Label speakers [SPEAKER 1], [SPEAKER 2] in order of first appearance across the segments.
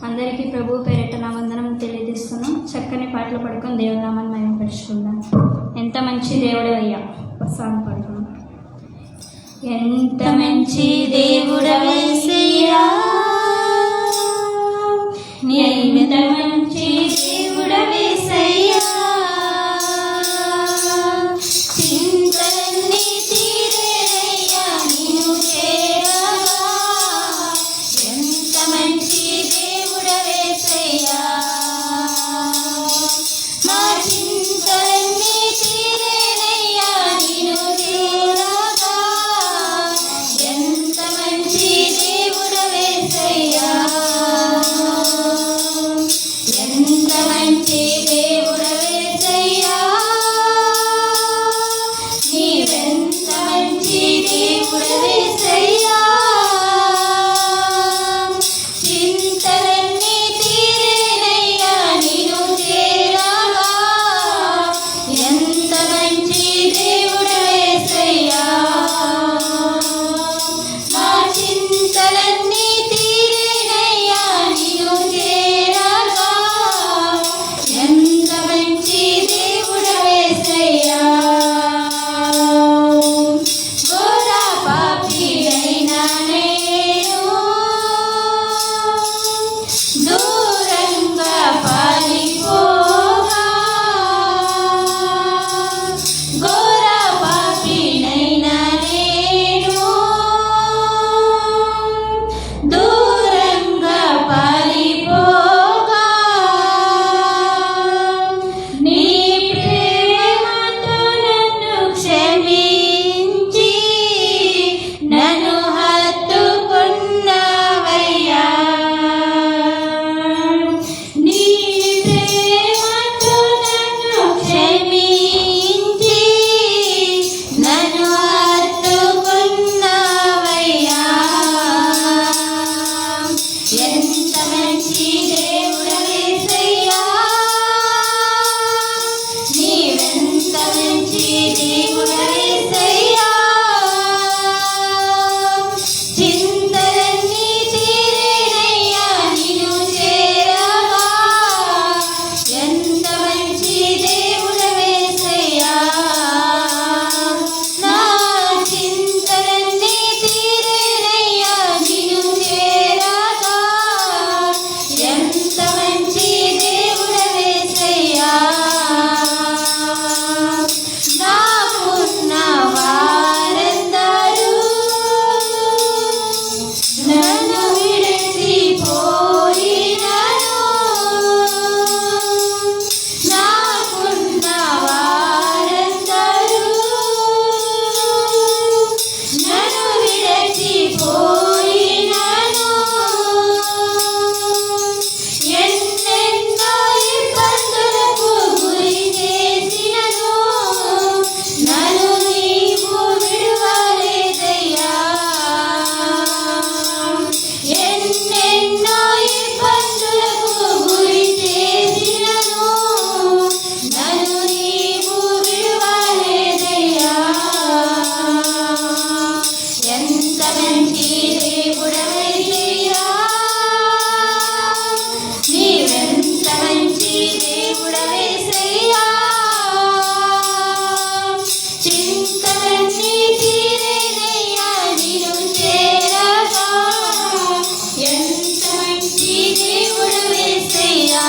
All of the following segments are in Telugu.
[SPEAKER 1] అందరికీ ప్రభు పేరిట నా వందనం తెలియజేస్తున్నాం. చక్కని పాటలు పడుకొని దేవుని నామాన్ని మహిమపరుచుకుందాం. ఎంత మంచి దేవుడు అయ్యా. సాంగ్ పడుకున్నాం. ఎంత మంచి దేవుడవేసయ్యా, ఎంత మంచి దేవుడవేసయ్యా, చింతలన్నీ తీరేనయ్యా నిన్ను చేరగా. ఎంత మంచి దేవుడవేసయ్యా, మా చింతలన్నీ తీరేనయ్యా నిన్ను చేరగా. ఎంత మంచి దేవుడవేసయ్యా, ఎంత మంచి దేవుడవేసయ్యా, నీవెంత మంచి దేవుడవేసయ్యా, చింతలన్నీ తీరేనయ్యా నిన్ను చేరగా. ఎంత మంచి దేవుడవేసయ్యా, మా చింతలన్నీ తీరేనయ్యా నిన్ను చేరగా. ఎంత మంచి దేవుడవేసయ్యా, ఘోర పాపినైనా నేను దూరంగా పారిపోగా. ఘోర పాపినైనా నేను దూరంగా పారిపోగా. నీ ప్రేమతో నన్ను క్షమించి నన్ను హత్తుకున్నావయ్యా. నీ ప్రేమతో నన్ను క్షమించి నన్ను హత్తుకున్నావయ్యా. ఎంత మంచి దేవుడవేసయ్యా, నీవెంత మంచి దేవుడవేసయ్యా, చింతలన్నీ తీరేనయ్యా నిన్ను చేరగా. ఎంత మంచి దేవుడవేసయ్యా, నా చింతలన్నీ తీరేనయ్యా నిన్ను చేరగా. ఎంత మంచి దేవుడవేసయ్యా, నాకున్న వారందరూ నన్ను విడిచిపోయినను. నాకున్న వారందరూ నన్ను విడిచిపోయినను. ఎన్నెన్నో ఇబ్బందులకు గురి చేసినను నన్ను నీవు విడువలేదయ్యా. ఎన్నెన్నో ఇబ్బందులకు గురి చేసినను నన్ను నీవు విడువలేదయ్యా. ఎంత మంచి దేవుడవయ్యా, నీవెంత మంచి దేవుడవేసయ్యా, చింతలన్నీ తీరేనయ్యా నిన్ను చేరగా. ఎంత మంచి దేవుడవేసయ్యా,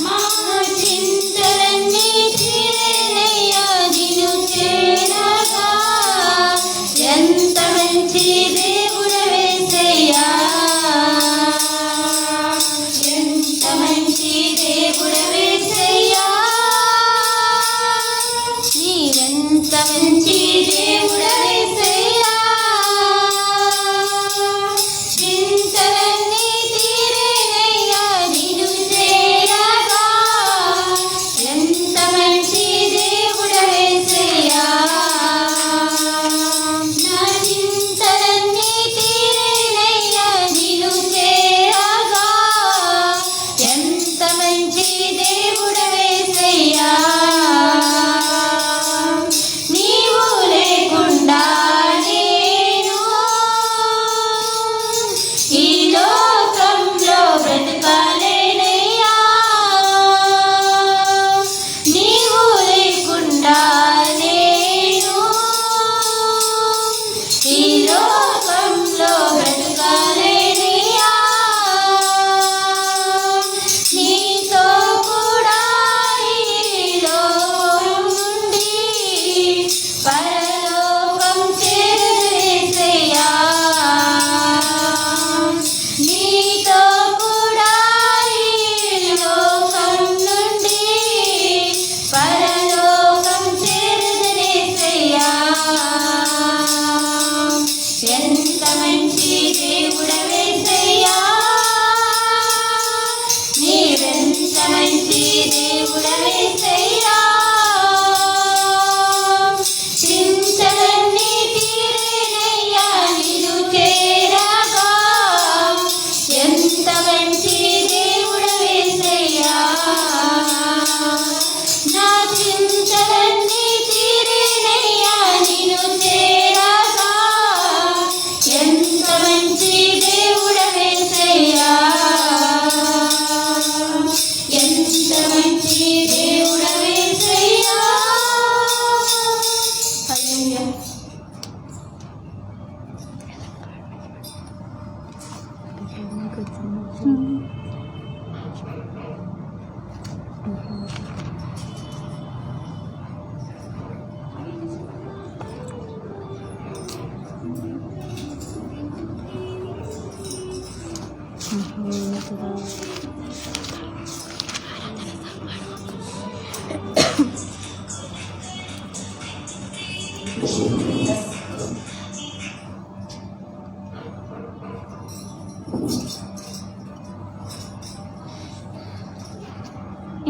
[SPEAKER 1] మా చింతలన్నీ తీరేనయ్యా నిన్ను చేరగా. ఎంత మంచి దేవుడవేసయ్యా, ఎంత మంచి దేవుడవేసయ్యా, నీవెంత మంచి దేవుడవేసయ్యా, చింతలన్నీ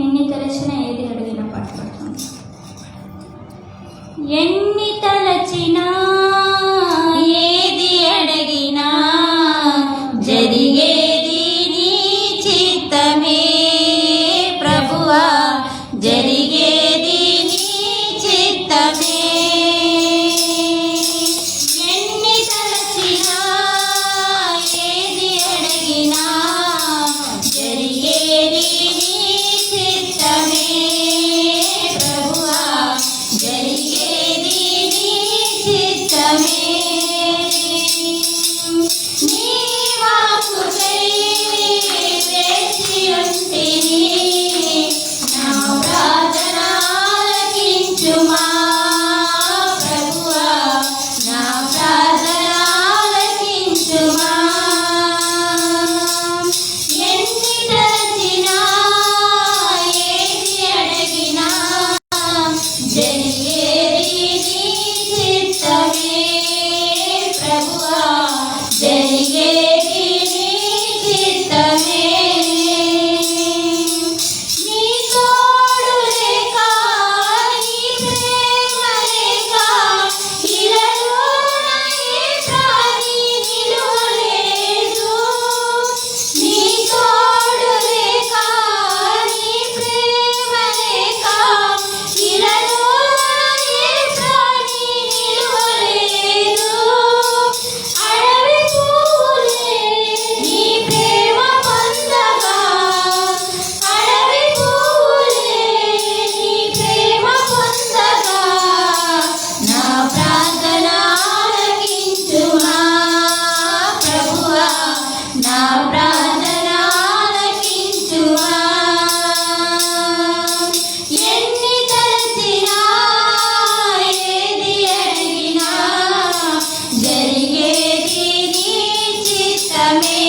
[SPEAKER 1] ఎన్ని తలచినా ఏది అడిగినా పట్టుకుంటాను. ఎన్ని తలచినా ఏది అడిగినా జరిగేది నీ చిత్తమే ప్రభువా, జరిగేది నీ చిత్తమే. ఎన్ని తలచినా ఏది అడిగినా జరిగేది నీ చిత్తమే ప్రభువా, జరిగేది నీ చిత్తమే. నీ వాక్కుకై వేచి ఉంటిని, నా ప్రార్థన ఆలకించుమా ప్రభువా, నా ప్రార్థన ఆలకించుమా. ఎన్ని తలచినా ఏది అడిగినా జరిగేది నీ చిత్తమే ప్రభువా, జరిగేది నీ చిత్తమే. నీ తోడు లేక నీ ప్రేమ లేక ఇలలో నా ఏ ప్రాణి నిలువలేదు. నీ తోడు లేక నీ ప్రేమ లేక ఇలలో నా ఏ ప్రాణి నిలువలేదు. అడవి పువ్వులే నీ ప్రేమ పొందగా, అడవి పువ్వులే నీ ప్రేమ పొందగా, నా ప్రార్థన ఆలకించుమా ప్రభువా, నా ప్రార్థన ఆలకించుమా. ఎన్ని తలచినా ఏది అడిగినా జరిగేది నీ చిత్తమే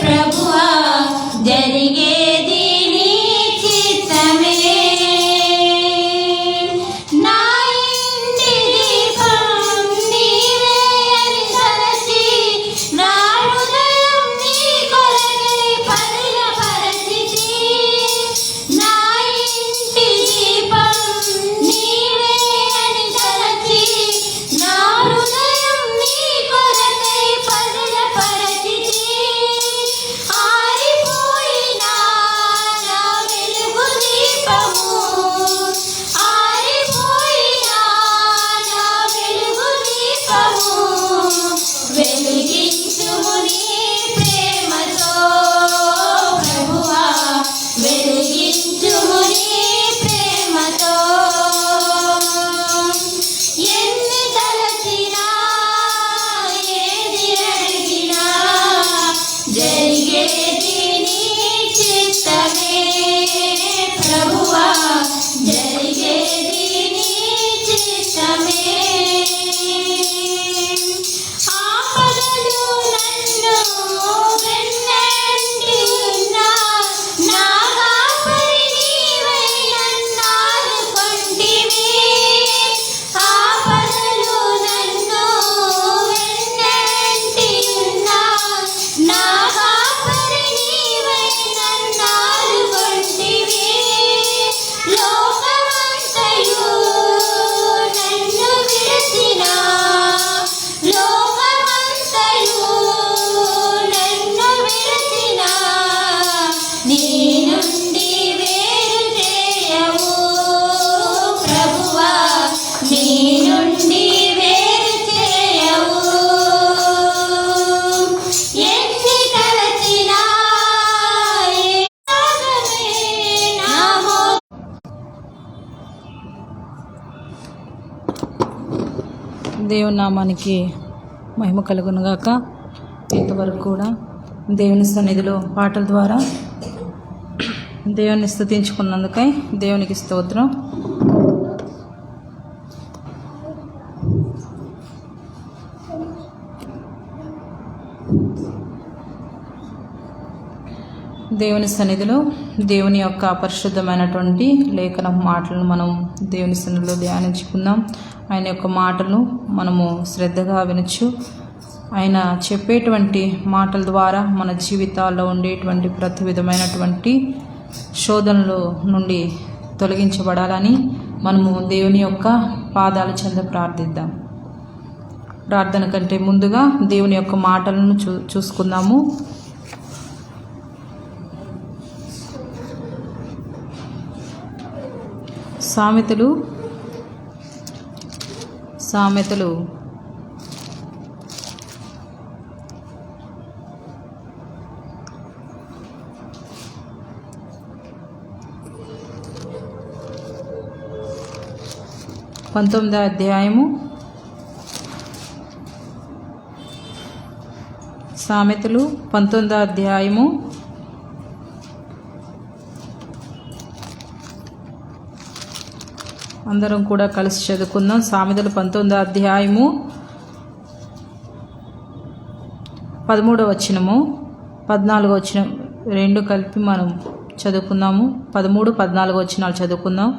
[SPEAKER 1] ప్రభువా, జరిగేది నీ చిత్తమే. నా ఇంటి దీపం నీవే అని తలచి, నా హృదయం నీ కొరకై పదిలపరచితి. నా ఇంటి దీపం నీవే అని తలచి, నా హృదయం నీ కొరకై పదిలపరచితి. ఆరిపోయినా నా వెలుగు దీపము, ఆరిపోయినా నా వెలుగు దీపము, వెలిగించుము నీ ప్రేమతో ప్రభువా, వెలిగించుము నీ ప్రేమతో. ఎన్ని తలచినా ఏది అడిగినా జరిగేది నీ చిత్తమే ప్రభువా, జరిగేది నీ చిత్తమే. ఆపదలు నన్ను వెన్నంటి ఉన్నా, నా కాపరి నీవై నన్నాదుకొంటివి. ఆపదలు నన్ను వెన్నంటి ఉన్నా, నా కాపరి నీవై నన్నాదుకొంటివి. లోకమంతయు నన్ను విడిచినా, లోకమంతయు నన్ను విడిచినా, నీ నుండి వేరు చేయవు ప్రభువా, నీ నుండి వేరు చేయవు. ఎన్ని తలచినా ఏదాగమే నా
[SPEAKER 2] దేవుని నామానికి మహిమ కలుగునుగాక. ఇంతవరకు కూడా దేవుని సన్నిధిలో పాటల ద్వారా దేవుని స్తుతించుకున్నందుకై దేవునికి స్తోత్రం. దేవుని సన్నిధిలో దేవుని యొక్క పరిశుద్ధమైనటువంటి లేఖన మాటలను మనం దేవుని సన్నిధిలో ధ్యానించుకుందాం. ఆయన యొక్క మాటలు మనము శ్రద్ధగా వినొచ్చు. ఆయన చెప్పేటువంటి మాటల ద్వారా మన జీవితాల్లో ఉండేటువంటి ప్రతి విధమైనటువంటి శోధనల నుండి తొలగించబడాలని మనము దేవుని యొక్క పాదాల చెంత ప్రార్థిద్దాం. ప్రార్థన కంటే ముందుగా దేవుని యొక్క మాటలను చూసుకుందాము. సామెతలు 19వ అధ్యాయము. సామెతలు 19వ అధ్యాయము అందరం కూడా కలిసి చదువుకుందాం. సామెతలు 19వ అధ్యాయము 13వ వచనము 14వ వచనం రెండు కలిపి మనం చదువుకుందాము. 13, 14 వచనాలు చదువుకుందాం.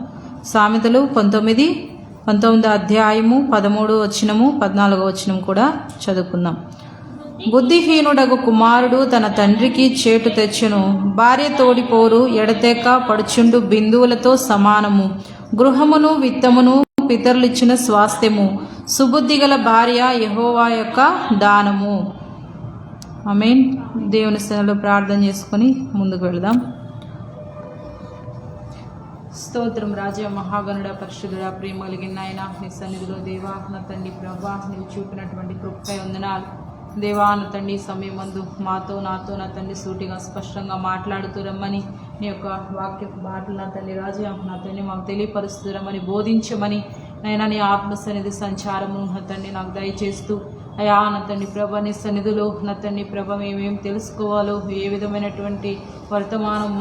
[SPEAKER 2] సామెతలు 19వ అధ్యాయము 13వ వచనము 14వ వచనం కూడా చదువుకుందాం. బుద్ధిహీనుడగు కుమారుడు తన తండ్రికి చేటు తెచ్చును, భార్య తోడిపోరు ఎడతెక్క పడుచుండు బిందువులతో సమానము. గృహమును విత్తమును పితరులిచ్చిన స్వాస్థ్యము, సుబుద్ధిగల భార్య యెహోవా యొక్క దానము. ఆమేన్. దేవుని సన్నిధిలో ప్రార్థన చేసుకొని ముందుకు వెళదాం. స్తోత్రం రాజా మహాగణుడ పరిశుద్ధుడ ప్రేమ కలిగిన ఆయన, నీ సన్నిధిలో దేవా నా తండ్రి ప్రభా నీవు చూపినటువంటి కృపకై వందనాలు. దేవా నా తండ్రి సమయం మందు నాతో నా తండ్రి సూటిగా స్పష్టంగా మాట్లాడుతూ రమ్మని, నీ యొక్క వాక్య మాటలు నా తండ్రి రాజా నా తండ్రి మాకు తెలియపరుస్తూ రమ్మని, బోధించమని నైనా నీ ఆత్మ సన్నిధి సంచారము నా తండ్రి నాకు దయచేస్తూ, అయా నా తండ్రి ప్రభ నీ సన్నిధిలో నా తండ్రి ప్రభ మేమేం తెలుసుకోవాలో, ఏ విధమైనటువంటి వర్తమానం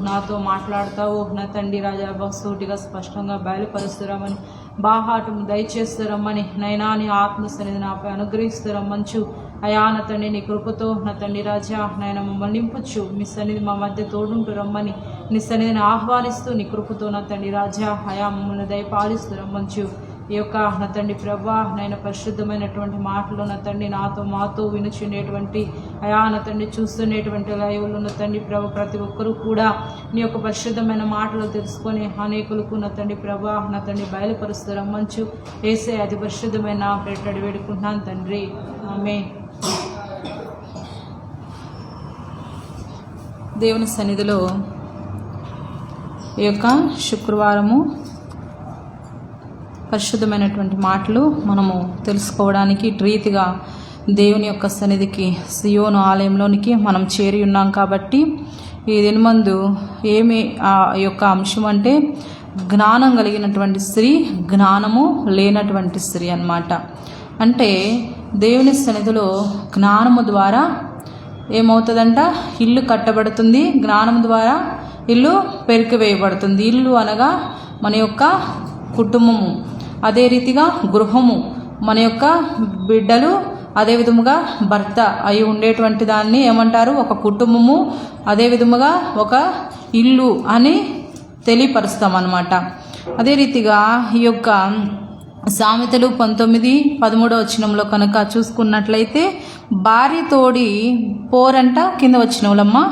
[SPEAKER 2] నాతో మాట్లాడతావో నా తండ్రి రాజా సూటిగా స్పష్టంగా బయలుపరుస్తురమ్మని, బాహాటము దయచేస్తురమ్మని నైనా నీ ఆత్మ సన్నిధి నాపై అనుగ్రహిస్తురమ్మంచు. అయా నా తండ్రి నీ కృపతో నా తండ్రి రాజా నాయన మమ్మల్ని నింపచ్చు. మీ సన్నిధి మా మధ్య తోడుంటూ రమ్మని నీ సన్నిధిని ఆహ్వానిస్తూ నీ కృపతో నా తండ్రి రాజా అయా మమ్మల్ని దయపాలిస్తూ రమ్మంచు. ఈ యొక్క నా తండ్రి ప్రభా నాయన పరిశుద్ధమైనటువంటి మాటలు నా తండ్రి మాతో వినుచుండేటువంటి అయా నా తండ్రి చూస్తున్నటువంటి లైవ్లో నా తండ్రి ప్రభ ప్రతి ఒక్కరూ కూడా నీ యొక్క పరిశుద్ధమైన మాటలు తెలుసుకొని అనేకులకు నా తండ్రి ప్రభా నా తండ్రి బయలుపరుస్తూ రమ్మంచు. ఏసే అతి పరిశుద్ధమైన పెట్టడి వేడుకుంటున్నాను తండ్రి, ఆమేన్. దేవుని సన్నిధిలో ఈ యొక్క శుక్రవారము పరిశుద్ధమైనటువంటి మాటలు మనము తెలుసుకోవడానికి రీతిగా దేవుని యొక్క సన్నిధికి సియోను ఆలయంలోనికి మనం చేరి ఉన్నాం. కాబట్టి ఈ దినమందు ఏమి ఆ యొక్క అంశం అంటే జ్ఞానం కలిగినటువంటి స్త్రీ, జ్ఞానము లేనటువంటి స్త్రీ అన్నమాట. అంటే దేవుని సన్నిధిలో జ్ఞానము ద్వారా ఏమవుతుందంట, ఇల్లు కట్టబడుతుంది. జ్ఞానం ద్వారా ఇల్లు పెరికివేయబడుతుంది. ఇల్లు అనగా మన యొక్క కుటుంబము, అదే రీతిగా గృహము, మన యొక్క బిడ్డలు, అదే విధముగా భర్త అయి ఉండేటువంటి దాన్ని ఏమంటారు, ఒక కుటుంబము, అదే విధముగా ఒక ఇల్లు అని తెలియపరుస్తాం అన్నమాట. అదే రీతిగా ఈ యొక్క సామెతలు 19:13 వచనంలో కనుక చూసుకున్నట్లయితే భార్య తోడి పోరంట. కింద వచ్చినవులమ్మా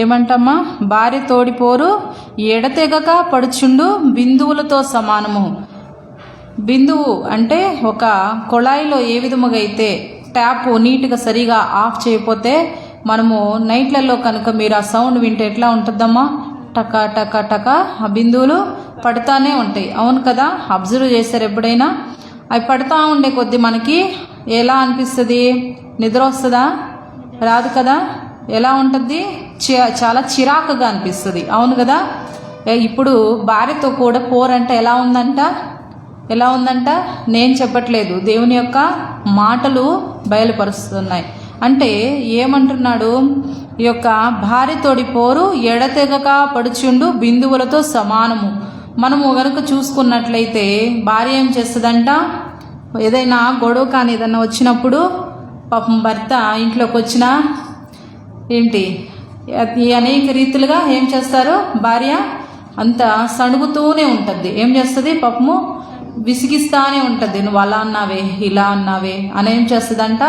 [SPEAKER 2] ఏమంటమ్మా, భార్య తోడిపోరు ఎడతెగక పడుచుండు బిందువులతో సమానము. బిందువు అంటే ఒక కొళాయిలో ఏ విధముగా అయితే ట్యాప్ నీట్గా సరిగా ఆఫ్ చేయకపోతే మనము నైట్లలో కనుక మీరు ఆ సౌండ్ వింటే ఎట్లా ఉంటుందమ్మా, టక టక టక ఆ బిందువులు పడుతూనే ఉంటాయి. అవును కదా, అబ్జర్వ్ చేశారు ఎప్పుడైనా? అవి పడుతూ ఉండే కొద్దీ మనకి ఎలా అనిపిస్తుంది? నిద్ర వస్తుందా? రాదు కదా. ఎలా ఉంటుంది? చాలా చిరాకుగా అనిపిస్తుంది. అవును కదా. ఇప్పుడు భార్యతో కూడా పోరంట ఎలా ఉందంట, ఎలా ఉందంట? నేను చెప్పట్లేదు, దేవుని యొక్క మాటలు బయలుపరుస్తున్నాయి. అంటే ఏమంటున్నాడు? ఈ యొక్క భార్యతోడి పోరు ఎడతెగక పడుచుండు బిందువులతో సమానము. మనము కనుక చూసుకున్నట్లయితే భార్య ఏం చేస్తుందంట? ఏదైనా గొడవ కానీ ఏదైనా వచ్చినప్పుడు పాపం భర్త ఇంట్లోకి వచ్చినా ఈ అనేక రీతులుగా ఏం చేస్తారు? భార్య అంత సణుగుతూనే ఉంటుంది. ఏం చేస్తుంది? పాపము విసిగిస్తానే ఉంటుంది. నువ్వు అలా అన్నావే, ఇలా అన్నావే అని ఏం చేస్తుందంట?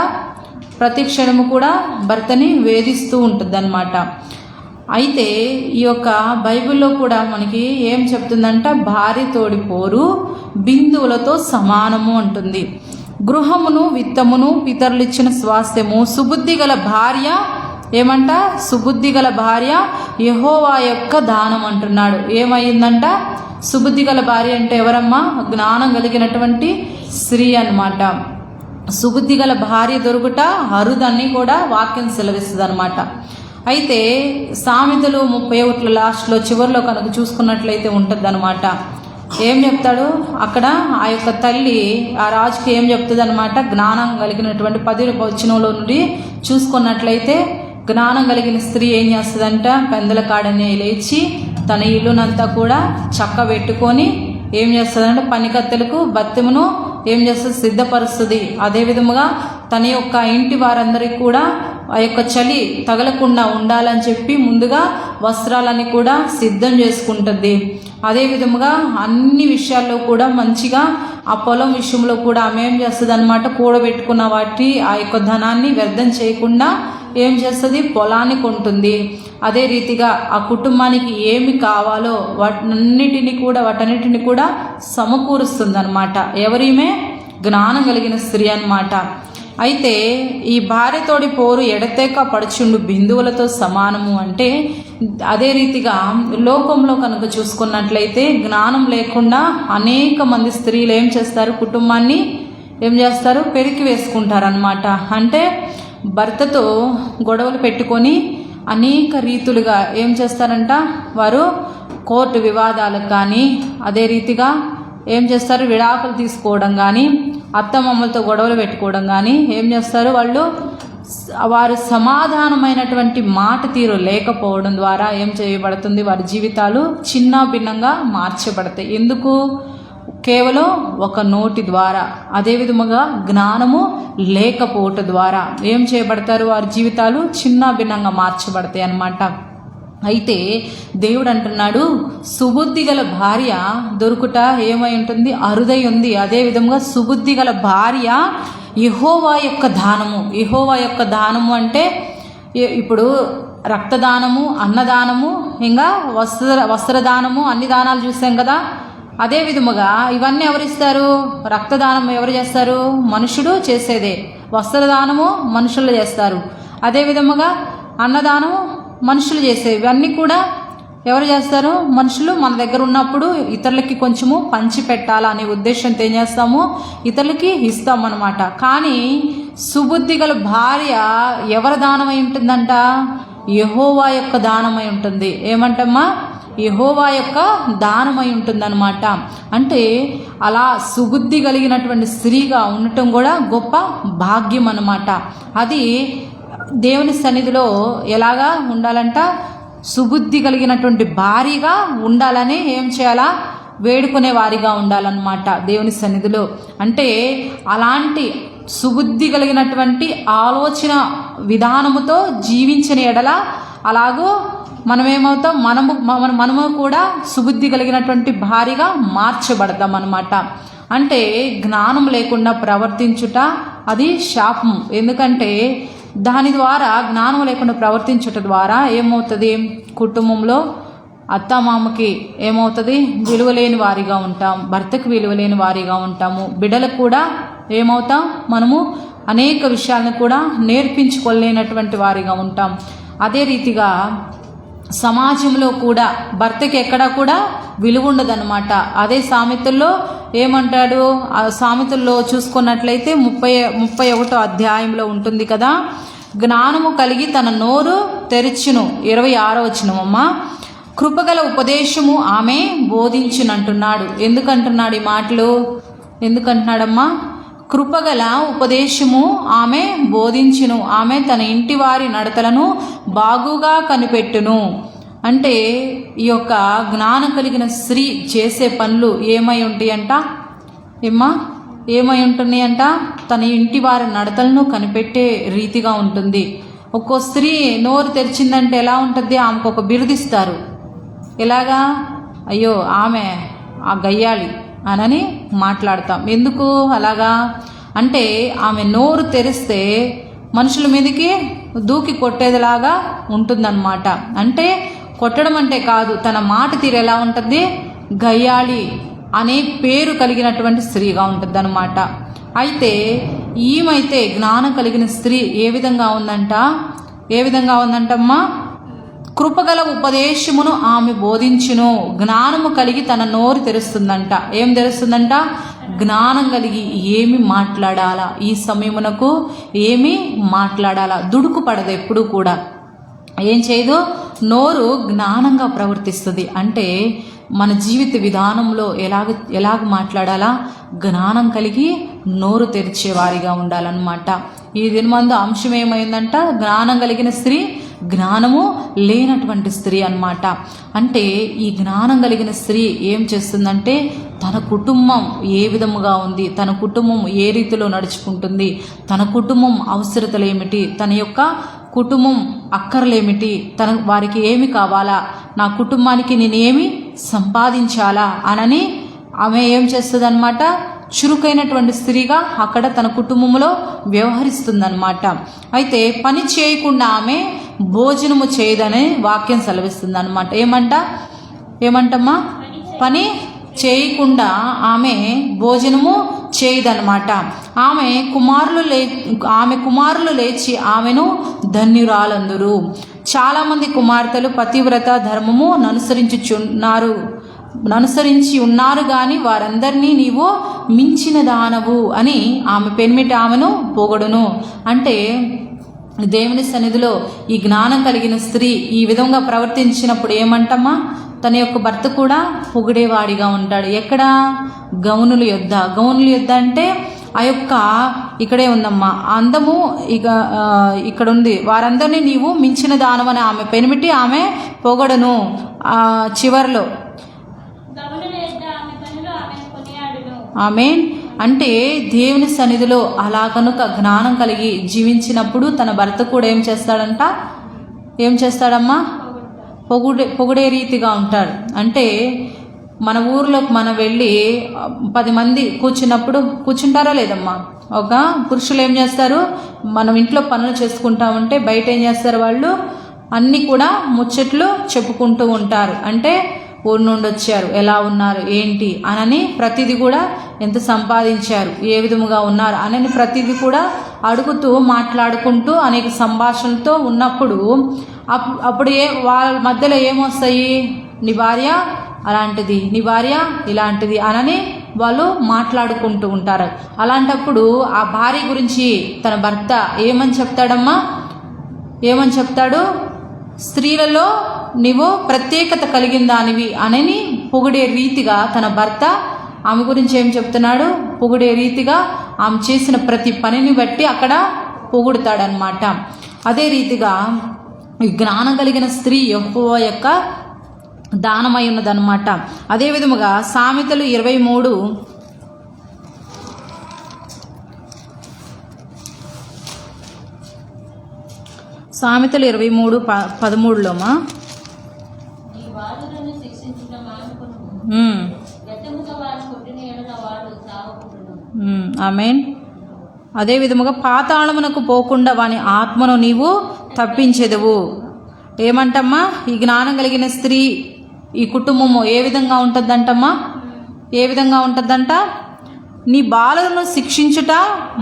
[SPEAKER 2] ప్రతి క్షణము కూడా భర్తని వేధిస్తూ ఉంటుంది అన్నమాట. అయితే ఈ యొక్క బైబిల్లో కూడా మనకి ఏం చెప్తుందంట? భార్యతోడి పోరు బిందువులతో సమానము అంటుంది. గృహమును విత్తమును పితరులిచ్చిన స్వాస్థ్యము సుబుద్ధి గల భార్య ఏమంట? సుబుద్ధి గల భార్య యెహోవా యొక్క దానం అంటున్నాడు. ఏమైందంట? సుబుద్ధి గల భార్య అంటే ఎవరమ్మా? జ్ఞానం కలిగినటువంటి స్త్రీ అన్నమాట. సుబుద్ధి గల భార్య దొరుకుట అరుదని కూడా వాక్యం సెలవిస్తుంది అనమాట. అయితే సామెతలు 31 లాస్ట్లో చివరిలో కనుక చూసుకున్నట్లయితే ఉంటుంది అనమాట. ఏం చెప్తాడు అక్కడ? ఆ యొక్క తల్లి ఆ రాజుకి ఏం చెప్తుంది అనమాట? జ్ఞానం కలిగినటువంటి 10వ వచనంలో నుండి చూసుకున్నట్లయితే జ్ఞానం కలిగిన స్త్రీ ఏం చేస్తుందంట? పెందల కాడనే లేచి తన ఇల్లునంతా కూడా చక్క పెట్టుకొని ఏం చేస్తుందంటే పనికత్తెలకు బత్తెమును ఏం చేస్తుంది? సిద్ధపరుస్తుంది. అదే విధముగా తన యొక్క ఇంటి వారందరికీ కూడా ఆ యొక్క చలి తగలకుండా ఉండాలని చెప్పి ముందుగా వస్త్రాలని కూడా సిద్ధం చేసుకుంటుంది. అదే విధముగా అన్ని విషయాల్లో కూడా మంచిగా ఆ పొలం విషయంలో కూడా ఆమె ఏం చేస్తుంది అనమాట? కూడబెట్టుకున్న వాటి ఆ యొక్క ధనాన్ని వ్యర్థం చేయకుండా ఏం చేస్తుంది? పొలాన్ని కొంటుంది. అదే రీతిగా ఆ కుటుంబానికి ఏమి కావాలో వాటన్నిటిని కూడా సమకూరుస్తుంది అనమాట. ఎవరిమే? జ్ఞానం కలిగిన స్త్రీ అన్నమాట. అయితే ఈ భార్యతోడి పోరు ఎడతెగక పడుచుండు బిందువులతో సమానము అంటే అదే రీతిగా లోకంలో కనుక చూసుకున్నట్లయితే జ్ఞానం లేకుండా అనేక మంది స్త్రీలు ఏం చేస్తారు? కుటుంబాన్ని ఏం చేస్తారు? పెరికి వేసుకుంటారనమాట. అంటే భర్తతో గొడవలు పెట్టుకొని అనేక రీతులుగా ఏం చేస్తారంట? వారు కోర్టు వివాదాలకు కానీ అదే రీతిగా ఏం చేస్తారు? విడాకులు తీసుకోవడం కానీ అత్తమామలతో గొడవలు పెట్టుకోవడం కానీ ఏం చేస్తారు? వారు సమాధానమైనటువంటి మాట తీరు లేకపోవడం ద్వారా ఏం చేయబడుతుంది? వారి జీవితాలు చిన్న భిన్నంగా మార్చబడతాయి. ఎందుకు? కేవలం ఒక నోటి ద్వారా, అదే విధముగా జ్ఞానము లేకపోవటం ద్వారా ఏం చేయబడతారు? వారి జీవితాలు చిన్న భిన్నంగా మార్చబడతాయి అన్నమాట. అయితే దేవుడు అంటున్నాడు సుబుద్ధి గల భార్య దొరుకుట ఏమై ఉంటుంది? అరుదై ఉంది. అదే విధముగా సుబుద్ధి గల భార్య యెహోవా యొక్క దానము. యెహోవా యొక్క దానము అంటే ఇప్పుడు రక్తదానము, అన్నదానము, ఇంకా వస్త్రదానము, అన్ని దానాలు చూసాం కదా. అదే విధముగా ఇవన్నీ ఎవరిస్తారు? రక్తదానం ఎవరు చేస్తారు? మనుషుడు చేసేదే. వస్త్రదానము మనుషులు చేస్తారు. అదే విధముగా అన్నదానము మనుషులు చేసేవి. ఇవన్నీ కూడా ఎవరు చేస్తారు? మనుషులు. మన దగ్గర ఉన్నప్పుడు ఇతరులకి కొంచెము పంచి పెట్టాలనే ఉద్దేశంతో ఏం చేస్తాము? ఇతరులకి ఇస్తామన్నమాట. కానీ సుబుద్ధి గల భార్య ఎవరి దానమై ఉంటుందంట? యెహోవా యొక్క దానమై ఉంటుంది. ఏమంటమ్మా? యెహోవా యొక్క దానమై ఉంటుందన్నమాట. అంటే అలా సుబుద్ధి కలిగినటువంటి స్త్రీగా ఉండటం కూడా గొప్ప భాగ్యం అన్నమాట. అది దేవుని సన్నిధిలో ఎలాగా ఉండాలంట? సుబుద్ధి కలిగినటువంటి భార్యగా ఉండాలని ఏం చేయాలా? వేడుకునే వారిగా ఉండాలన్నమాట దేవుని సన్నిధిలో. అంటే అలాంటి సుబుద్ధి కలిగినటువంటి ఆలోచన విధానముతో జీవించిన ఎడల అలాగూ మనమేమవుతాం? మనము కూడా సుబుద్ధి కలిగినటువంటి భార్యగా మార్చబడతాం అన్నమాట. అంటే జ్ఞానం లేకుండా ప్రవర్తించుట అది శాపం. ఎందుకంటే దాని ద్వారా, జ్ఞానం లేకుండా ప్రవర్తించుట ద్వారా ఏమవుతుంది? కుటుంబంలో అత్తమామకి ఏమవుతుంది? విలువలేని వారిగా ఉంటాం. భర్తకు విలువలేని వారిగా ఉంటాము. బిడ్డలకు కూడా ఏమవుతాం? మనము అనేక విషయాలను కూడా నేర్పించుకోలేనటువంటి వారిగా ఉంటాం. అదే రీతిగా సమాజంలో కూడా భర్తకి ఎక్కడా కూడా విలువ ఉండదన్నమాట. అదే సామెతల్లో ఏమంటాడు? ఆ సామెతల్లో చూసుకున్నట్లయితే 31వ అధ్యాయంలో ఉంటుంది కదా. జ్ఞానము కలిగి తన నోరు తెరిచును. 26వ వచనమమ్మ. కృపగల ఉపదేశము ఆమె బోధించునంటున్నాడు. ఎందుకంటున్నాడు ఈ మాటలు? ఎందుకంటున్నాడమ్మా? కృపగల ఉపదేశము ఆమె బోధించును, ఆమె తన ఇంటి వారి నడతలను బాగుగా కనిపెట్టును. అంటే ఈ యొక్క జ్ఞానం కలిగిన స్త్రీ చేసే పనులు ఏమై ఉంటాయంట? ఏమై ఉంటున్నాయంట? తన ఇంటి వారి నడతలను కనిపెట్టే రీతిగా ఉంటుంది. ఒక్కో స్త్రీ నోరు తెరిచిందంటే ఎలా ఉంటుంది? ఆమెకు ఒక బిరుదిస్తారు. ఎలాగా? అయ్యో ఆమె ఆ గయ్యాళి అనని మాట్లాడతాం. ఎందుకు అలాగా అంటే ఆమె నోరు తెరిస్తే మనుషుల మీదకి దూకి కొట్టేదిలాగా ఉంటుందన్నమాట. అంటే కొట్టడం అంటే కాదు, తన మాట తీరు ఎలా ఉంటుంది? గయ్యాళి అనే పేరు కలిగినటువంటి స్త్రీగా ఉంటుంది అన్నమాట. అయితే ఈమైతే జ్ఞానం కలిగిన స్త్రీ ఏ విధంగా ఉందంటమ్మా? కృపగల ఉపదేశమును ఆమె బోధించును, జ్ఞానము కలిగి తన నోరు తెరుస్తుందంట. ఏం తెరుస్తుందంట? జ్ఞానం కలిగి ఏమి మాట్లాడాలా, ఈ సమయమునకు ఏమి మాట్లాడాలా. దుడుకు పడదు ఎప్పుడు కూడా. ఏం చేయదు? నోరు జ్ఞానంగా ప్రవర్తిస్తుంది. అంటే మన జీవిత విధానంలో ఎలాగ మాట్లాడాలా? జ్ఞానం కలిగి నోరు తెరిచేవారిగా ఉండాలన్నమాట. ఈ దినమందు అంశం ఏమైందంట? జ్ఞానం కలిగిన స్త్రీ, జ్ఞానము లేనటువంటి స్త్రీ అన్నమాట. అంటే ఈ జ్ఞానం కలిగిన స్త్రీ ఏం చేస్తుందంటే తన కుటుంబం ఏ విధముగా ఉంది, తన కుటుంబం ఏ రీతిలో నడుచుకుంటుంది, తన కుటుంబం అవసరతలు ఏమిటి, తన యొక్క కుటుంబం అక్కర్లేమిటి, వారికి ఏమి కావాలా, నా కుటుంబానికి నేను ఏమి సంపాదించాలా అనని ఆమె ఏం చేస్తుంది అనమాట? చురుకైనటువంటి స్త్రీగా అక్కడ తన కుటుంబంలో వ్యవహరిస్తుందన్నమాట. అయితే పని చేయకుండా ఆమె భోజనము చేయదనే వాక్యం సెలవిస్తుంది అనమాట. ఏమంటమ్మా? పని చేయకుండా ఆమె భోజనము చేయదనమాట. ఆమె కుమారులు లేచి ఆమెను ధన్యురాలందురు. చాలామంది కుమార్తెలు పతివ్రత ధర్మము అనుసరించి ఉన్నారు కానీ వారందరినీ నీవు మించిన దానవు అని ఆమె పెనిమిటి ఆమెను పొగడును. అంటే దేవుని సన్నిధిలో ఈ జ్ఞానం కలిగిన స్త్రీ ఈ విధంగా ప్రవర్తించినప్పుడు ఏమంటమ్మా? తన యొక్క భర్త కూడా పొగిడేవాడిగా ఉంటాడు. ఎక్కడ? గౌనుల యొద్ద అంటే ఆ యొక్క ఇక్కడే ఉందమ్మా అందము. ఇక్కడ ఉంది, వారందరినీ నీవు మించిన దానమని ఆమె పెనిమిటి ఆమె పొగడును. చివర్లో ఆమెన్. అంటే దేవుని సన్నిధిలో అలా కనుక జ్ఞానం కలిగి జీవించినప్పుడు తన భర్త కూడా ఏం చేస్తాడమ్మా? పొగిడే రీతిగా ఉంటాడు. అంటే మన ఊర్లోకి మనం వెళ్ళి 10 మంది కూర్చుంటారా లేదమ్మా? ఒక పురుషులు ఏం చేస్తారు? మనం ఇంట్లో పనులు చేసుకుంటా ఉంటే బయట ఏం చేస్తారు? వాళ్ళు అన్నీ కూడా ముచ్చట్లు చెప్పుకుంటూ ఉంటారు. అంటే ఊరి నుండి వచ్చారు, ఎలా ఉన్నారు, ఏంటి అనని ప్రతిదీ కూడా ఎంత సంపాదించారు, ఏ విధముగా ఉన్నారు అనని ప్రతిదీ కూడా అడుగుతూ మాట్లాడుకుంటూ అనేక సంభాషణలతో ఉన్నప్పుడు అప్పుడు వాళ్ళ మధ్యలో ఏమొస్తాయి? నీ భార్య అలాంటిది, నీ భార్య ఇలాంటిది అనని వాళ్ళు మాట్లాడుకుంటూ ఉంటారు. అలాంటప్పుడు ఆ భార్య గురించి తన భర్త ఏమని చెప్తాడు? స్త్రీలలో నీవు ప్రత్యేకత కలిగిన దానివి అనని పొగిడే రీతిగా తన భర్త ఆమె గురించి ఏం చెప్తున్నాడు? పొగిడే రీతిగా ఆమె చేసిన ప్రతి పనిని బట్టి అక్కడ పొగుడుతాడనమాట. అదే రీతిగా ఈ జ్ఞానం కలిగిన స్త్రీ యెహోవా యొక్క దానమై ఉన్నదన్నమాట. అదే విధముగా సామెతలు 23 13:13లోమా ఆమేన్. అదే విధముగా పాతాళమునకు పోకుండా వాని ఆత్మను నీవు తప్పించెదవు. ఏమంటమ్మా? ఈ జ్ఞానం కలిగిన స్త్రీ ఈ కుటుంబము ఏ విధంగా ఉంటుందంటమ్మా? ఏ విధంగా ఉంటుందంట? నీ బాలులను శిక్షించుట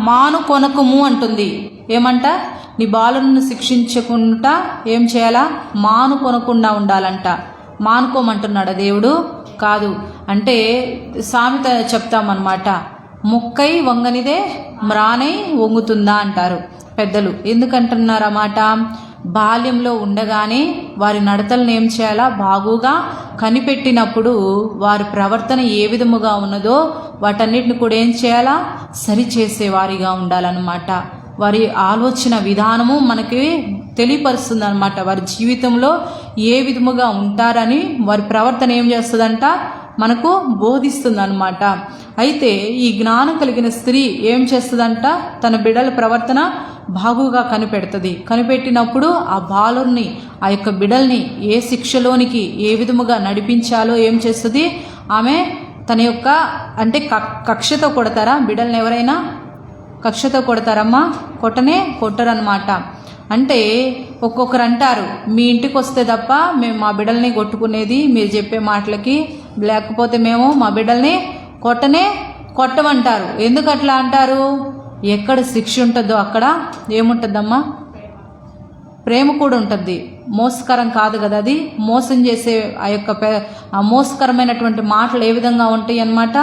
[SPEAKER 2] మానుకొనకుము అంటుంది. ఏమంట? నీ బాలులను శిక్షించకుండా ఏం చేయాలా? మానుకొనకుండా ఉండాలంట. మానుకోమంటున్నాడా దేవుడు? కాదు. అంటే సామెత చెప్తామన్నమాట, ముక్కై వంగనిదే మ్రానై వంగుతుందా అంటారు పెద్దలు. ఎందుకంటున్నారు అన్నమాట? బాల్యంలో ఉండగానే వారి నడతలను ఏం చేయాలా బాగుగా కనిపెట్టినప్పుడు వారి ప్రవర్తన ఏ విధముగా ఉన్నదో వాటన్నిటిని కూడా ఏం చేయాలా సరిచేసేవారిగా ఉండాలన్నమాట. వారి ఆలోచన విధానము మనకి తెలియపరుస్తుంది అనమాట. వారి జీవితంలో ఏ విధముగా ఉంటారని వారి ప్రవర్తన ఏం చేస్తుందంట మనకు బోధిస్తుంది అనమాట. అయితే ఈ జ్ఞానం కలిగిన స్త్రీ ఏం చేస్తుందంట తన బిడ్డల ప్రవర్తన బాగుగా కనిపెట్టినప్పుడు ఆ బాలుర్ని ఆ యొక్క బిడ్డల్ని ఏ శిక్షలోనికి ఏ విధముగా నడిపించాలో ఏం చేస్తుంది ఆమె తన యొక్క అంటే కక్షతో కొడతారా బిడ్డల్ని? ఎవరైనా కక్షతో కొడతారమ్మా? కొట్టరనమాట. అంటే ఒక్కొక్కరు అంటారు మీ ఇంటికి వస్తే తప్ప మేము మా బిడ్డల్ని కొట్టుకునేది మీరు చెప్పే మాటలకి, లేకపోతే మేము మా బిడ్డల్ని కొట్టమంటారు. ఎందుకు అట్లా అంటారు? ఎక్కడ శిక్ష ఉంటుందో అక్కడ ఏముంటుందమ్మా? ప్రేమ కూడా ఉంటుంది. మోసకరం కాదు కదా అది. మోసం చేసే ఆ మోసకరమైనటువంటి మాటలు ఏ విధంగా ఉంటాయి అన్నమాట?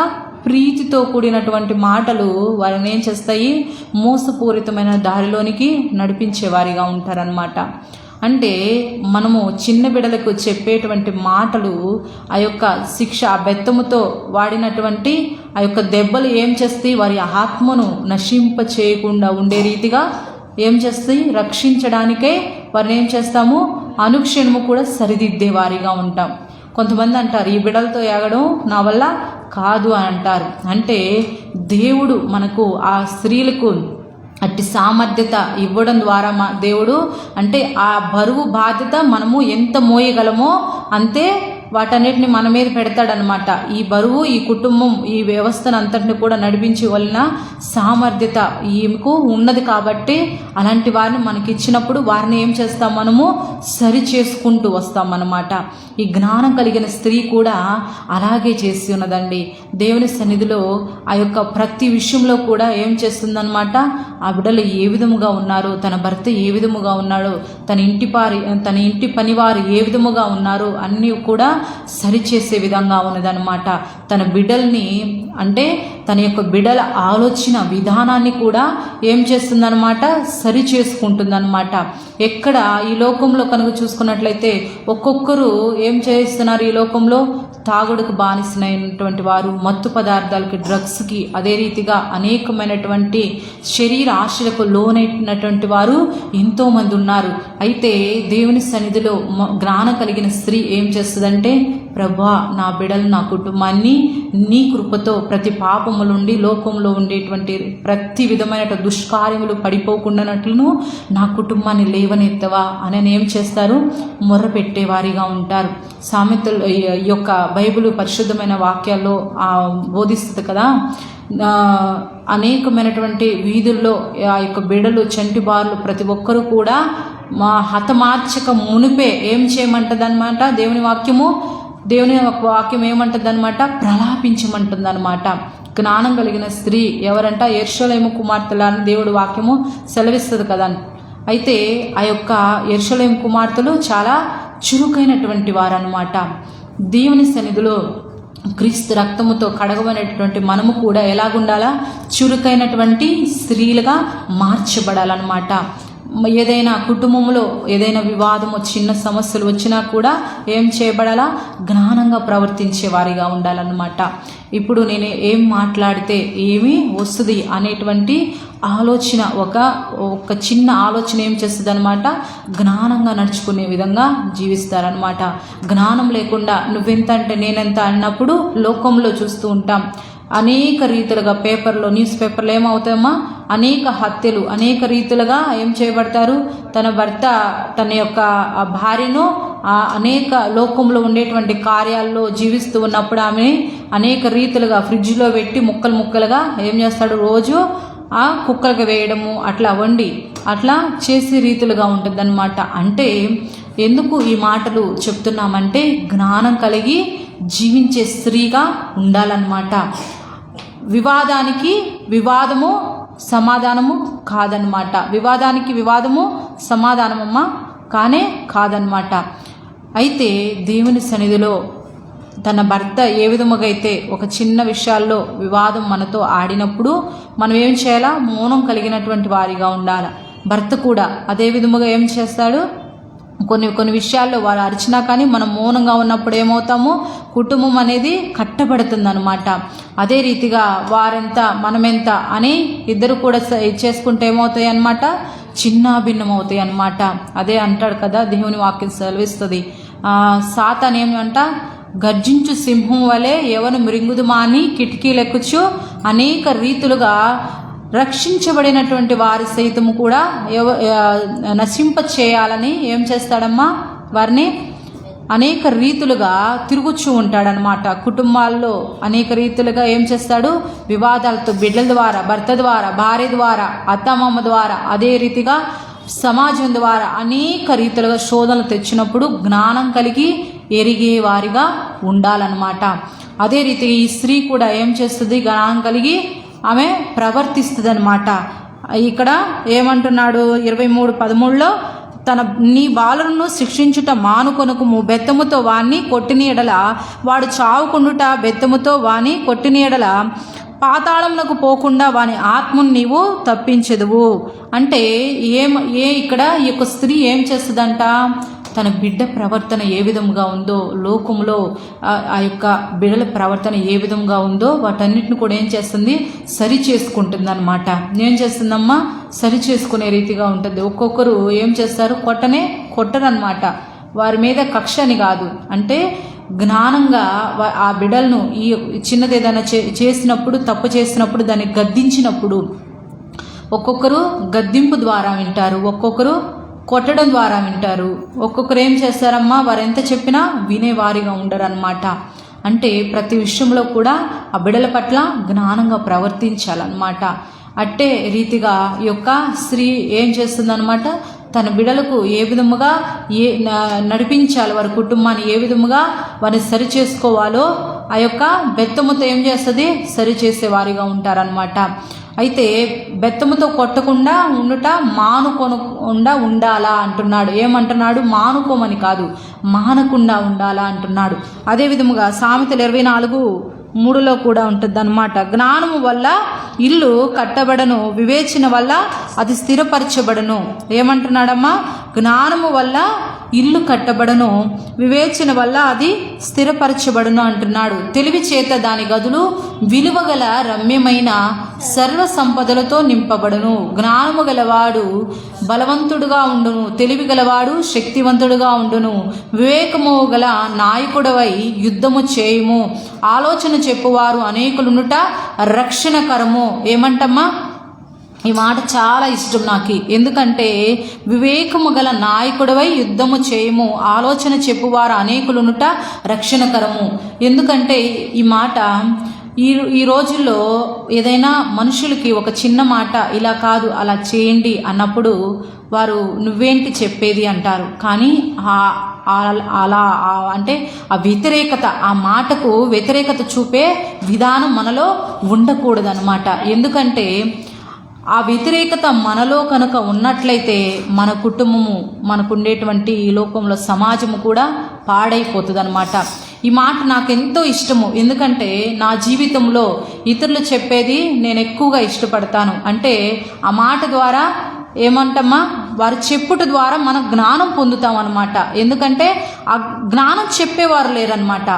[SPEAKER 2] ప్రీతితో కూడినటువంటి మాటలు వారిని ఏం చేస్తాయి? మోసపూరితమైన దారిలోనికి నడిపించేవారిగా ఉంటారనమాట. అంటే మనము చిన్న బిడ్డలకు చెప్పేటువంటి మాటలు ఆ యొక్క శిక్ష ఆ బెత్తముతో వాడినటువంటి ఆ యొక్క దెబ్బలు ఏం చేస్తాయి? వారి ఆత్మను నశింప చేయకుండా ఉండే రీతిగా ఏం చేస్తాయి? రక్షించడానికే వారిని ఏం చేస్తాము? అనుక్షణము కూడా సరిదిద్దే వారిగా ఉంటాం. కొంతమంది అంటారు ఈ బిడ్డలతో ఏగడం నా వల్ల కాదు అని అంటారు. అంటే దేవుడు మనకు ఆ స్త్రీలకు అట్టి సామర్థ్యత ఇవ్వడం ద్వారా దేవుడు అంటే ఆ బరువు బాధ్యత మనము ఎంత మోయగలమో అంతే వాటన్నిటిని మన మీద పెడతాడనమాట. ఈ బరువు ఈ కుటుంబం ఈ వ్యవస్థను అంతటిని కూడా నడిపించి వలన సామర్థ్యత ఈమెకు ఉన్నది కాబట్టి అలాంటి వారిని మనకి ఇచ్చినప్పుడు వారిని ఏం చేస్తాం? మనము సరి చేసుకుంటూ వస్తామన్నమాట. ఈ జ్ఞానం కలిగిన స్త్రీ కూడా అలాగే చేసి ఉన్నదండి. దేవుని సన్నిధిలో ఆ యొక్క ప్రతి విషయంలో కూడా ఏం చేస్తుందన్నమాట? ఆ బిడ్డలు ఏ విధముగా ఉన్నారు, తన భర్త ఏ విధముగా ఉన్నాడు, తన ఇంటి పనివారు ఏ విధముగా ఉన్నారు అన్నీ కూడా సరిచేసే విధంగా ఉన్నదన్నమాట. తన బిడ్డల్ని అంటే తన యొక్క బిడ్డల ఆలోచన విధానాన్ని కూడా ఏం చేస్తుందన్నమాట? సరి చేసుకుంటుందన్నమాట. ఎక్కడ ఈ లోకంలో కనుక చూసుకున్నట్లయితే ఒక్కొక్కరు ఏం చేస్తున్నారు? ఈ లోకంలో తాగుడుకు బానిసైనటువంటి వారు, మత్తు పదార్థాలకి, డ్రగ్స్కి, అదే రీతిగా అనేకమైనటువంటి శరీర ఆశలకు లోనైనటువంటి వారు ఎంతోమంది ఉన్నారు. అయితే దేవుని సన్నిధిలో జ్ఞానం కలిగిన స్త్రీ ఏం చేస్తుందంటే ప్రభా నా బిడ్డలు నా కుటుంబాన్ని నీ కృపతో ప్రతి పాపము నుండి లోకంలో ఉండేటువంటి ప్రతి విధమైన దుష్కార్యములు పడిపోకుండానట్లును నా కుటుంబాన్ని లేవనెత్తవా అని ఏం చేస్తారు? మొర్ర పెట్టేవారిగా ఉంటారు. సామెతలు ఈ యొక్క బైబిల్ పరిశుద్ధమైన వాక్యాల్లో బోధిస్తుంది కదా. అనేకమైనటువంటి వీధుల్లో ఆ యొక్క బిడలు చంటి బారులు ప్రతి ఒక్కరూ కూడా హతమార్చక మునిపే ఏం చేయమంటదన్నమాట? దేవుని వాక్యం ఏమంటుందన్నమాట? ప్రలాపించమంటుందన్నమాట. జ్ఞానం కలిగిన స్త్రీ ఎవరంట? యెరూషలేము కుమార్తెల అని దేవుడి వాక్యము సెలవిస్తుంది కదా. అయితే ఆ యొక్క యెరూషలేము కుమార్తెలు చాలా చురుకైనటువంటి వారు అన్నమాట. దేవుని సన్నిధిలో క్రీస్తు రక్తముతో కడగబడినటువంటి మనము కూడా ఎలాగుండాలా? చురుకైనటువంటి స్త్రీలుగా మార్చబడాలన్నమాట. ఏదైనా కుటుంబంలో ఏదైనా వివాదము, చిన్న సమస్యలు వచ్చినా కూడా ఏం చేయబడాలా? జ్ఞానంగా ప్రవర్తించే వారిగా ఉండాలన్నమాట. ఇప్పుడు నేను ఏం మాట్లాడితే ఏమి వస్తుంది అనేటువంటి ఆలోచన ఒక చిన్న ఆలోచన ఏం చేస్తుంది అనమాట? జ్ఞానంగా నడుచుకునే విధంగా జీవిస్తారనమాట. జ్ఞానం లేకుండా నువ్వెంత అంటే నేనెంత అన్నప్పుడు లోకంలో చూస్తూ ఉంటాం. అనేక రీతులుగా న్యూస్ పేపర్లో ఏమవుతాయమ్మా? అనేక హత్యలు అనేక రీతులుగా ఏం చేయబడతారు? తన భర్త తన యొక్క భార్యను అనేక లోకంలో ఉండేటువంటి కార్యాల్లో జీవిస్తూ ఉన్నప్పుడు ఆమె అనేక రీతులుగా ఫ్రిడ్జ్లో పెట్టి ముక్కలుగా ఏం చేస్తాడు? రోజు ఆ కుక్కలకు వేయడము, అట్లా వండి అట్లా చేసే రీతులుగా ఉంటుందన్నమాట. అంటే ఎందుకు ఈ మాటలు చెప్తున్నామంటే జ్ఞానం కలిగి జీవించే స్త్రీగా ఉండాలన్నమాట. వివాదానికి వివాదము సమాధానము కాదనమాట. వివాదానికి వివాదము సమాధానమమ్మా కాదనమాట. అయితే దేవుని సన్నిధిలో తన భర్త ఏ విధముగా అయితే ఒక చిన్న విషయాల్లో వివాదం మనతో ఆడినప్పుడు మనం ఏం చేయాలా? మౌనం కలిగినటువంటి వారిగా ఉండాలి. భర్త కూడా అదే విధముగా ఏం చేస్తాడు, కొన్ని విషయాల్లో వారు అరిచినా కానీ మనం మౌనంగా ఉన్నప్పుడు ఏమవుతాము, కుటుంబం అనేది కట్టబడుతుంది అనమాట. అదే రీతిగా వారెంత మనమెంత అని ఇద్దరు కూడా చేసుకుంటే ఏమవుతాయి అన్నమాట, చిన్న భిన్నం అవుతాయి అన్నమాట. అదే అంటాడు కదా, దేవుని వాక్యం సెలవిస్తుంది, సాతాను ఏమంట, గర్జించు సింహం వలె ఎవరు మృంగుదుమా అని కిటికీలెక్కుచు అనేక రీతులుగా రక్షించబడినటువంటి వారి సైతము కూడా నశింప చేయాలని ఏం చేస్తాడమ్మా, వారిని అనేక రీతులుగా తిరుగుచూ ఉంటాడనమాట. కుటుంబాల్లో అనేక రీతులుగా ఏం చేస్తాడు, వివాదాలతో బిడ్డల ద్వారా, భర్త ద్వారా, భార్య ద్వారా, అత్తమామ ద్వారా, అదే రీతిగా సమాజం ద్వారా అనేక రీతులుగా శోధనలు తెచ్చినప్పుడు జ్ఞానం కలిగి ఎరిగే వారిగా ఉండాలన్నమాట. అదే రీతిగా ఈ స్త్రీ కూడా ఏం చేస్తుంది, జ్ఞానం కలిగి ఆమె ప్రవర్తిస్తుంది అనమాట. ఇక్కడ ఏమంటున్నాడు 23:13లో, నీ బాలులను శిక్షించుట మానుకొనుకుము, బెత్తముతో వాణ్ణి కొట్టిన ఎడల వాడు చావుకుండుట, బెత్తముతో వాణ్ణి కొట్టిన ఎడల పాతాళమునకు పోకుండా వాని ఆత్మను నీవు తప్పించెదవు. అంటే ఇక్కడ ఈ యొక్క స్త్రీ ఏం చేస్తుందంట, తన బిడ్డ ప్రవర్తన ఏ విధంగా ఉందో, లోకంలో ఆ యొక్క బిడ్డల ప్రవర్తన ఏ విధంగా ఉందో వాటన్నిటిని కూడా ఏం చేస్తుంది, సరి చేసుకుంటుంది అనమాట. ఏం చేస్తుందమ్మా, సరి చేసుకునే రీతిగా ఉంటుంది. ఒక్కొక్కరు ఏం చేస్తారు, కొట్టరనమాట. వారి మీద కక్ష అని కాదు, అంటే జ్ఞానంగా ఆ బిడ్డలను ఈ చిన్నది ఏదైనా చేసినప్పుడు, తప్పు చేసినప్పుడు దాన్ని గద్దించినప్పుడు ఒక్కొక్కరు గద్దింపు ద్వారా వింటారు, ఒక్కొక్కరు కొట్టడం ద్వారా వింటారు, ఒక్కొక్కరు ఏం చేస్తారమ్మా, వారు ఎంత చెప్పినా వినేవారిగా ఉండరు అనమాట. అంటే ప్రతి విషయంలో కూడా ఆ బిడ్డల పట్ల జ్ఞానంగా ప్రవర్తించాలన్నమాట. అట్టే రీతిగా ఈ యొక్క స్త్రీ ఏం చేస్తుందన్నమాట, తన బిడ్డలకు ఏ విధముగా నడిపించాలి, వారి కుటుంబాన్ని ఏ విధముగా వారిని సరి చేసుకోవాలో ఆ యొక్క బెత్తముతో ఏం చేస్తుంది, సరి చేసేవారిగా ఉంటారనమాట. అయితే బెత్తముతో కొట్టకుండా ఉండుట మానుకొనకుండా ఉండాలా అంటున్నాడు. ఏమంటున్నాడు, మానుకోమని కాదు, మానకుండా ఉండాలా అంటున్నాడు. అదే విధముగా సామెతలు 24:3లో కూడా ఉంటుంది అన్నమాట. జ్ఞానము వల్ల ఇల్లు కట్టబడను, వివేచన వల్ల అది స్థిరపరచబడను. ఏమంటున్నాడమ్మా, జ్ఞానము వల్ల ఇల్లు కట్టబడను, వివేచన వల్ల అది స్థిరపరచబడును అంటున్నాడు. తెలివి చేత దాని గదులు విలువగల రమ్యమైన సర్వ సంపదలతో నింపబడును. జ్ఞానము గలవాడు బలవంతుడుగా ఉండును, తెలివి గలవాడు శక్తివంతుడుగా ఉండును. వివేకము గల నాయకుడవై యుద్ధము చేయుము, ఆలోచన చెప్పువారు అనేకులునుట రక్షణకరము. ఏమంటమ్మా, ఈ మాట చాలా ఇష్టం నాకు. ఎందుకంటే వివేకము గల నాయకుడివై యుద్ధము చేయము, ఆలోచన చెప్పువారు అనేకులునుట రక్షణకరము. ఎందుకంటే ఈ మాట ఈ రోజుల్లో ఏదైనా మనుషులకి ఒక చిన్న మాట, ఇలా కాదు అలా చేయండి అన్నప్పుడు వారు నువ్వేంటి చెప్పేది అంటారు. కానీ అలా అంటే ఆ వ్యతిరేకత, ఆ మాటకు వ్యతిరేకత చూపే విధానం మనలో ఉండకూడదన్నమాట. ఎందుకంటే ఆ వ్యతిరేకత మనలో కనుక ఉన్నట్లయితే మన కుటుంబము, మనకు ఉండేటువంటి ఈ లోకంలో సమాజము కూడా పాడైపోతుంది అనమాట. ఈ మాట నాకు ఎంతో ఇష్టము. ఎందుకంటే నా జీవితంలో ఇతరులు చెప్పేది నేను ఎక్కువగా ఇష్టపడతాను. అంటే ఆ మాట ద్వారా ఏమంటమ్మా, వారు చెప్పుట ద్వారా మనం జ్ఞానం పొందుతాం అన్నమాట. ఎందుకంటే ఆ జ్ఞానం చెప్పేవారు లేరనమాట.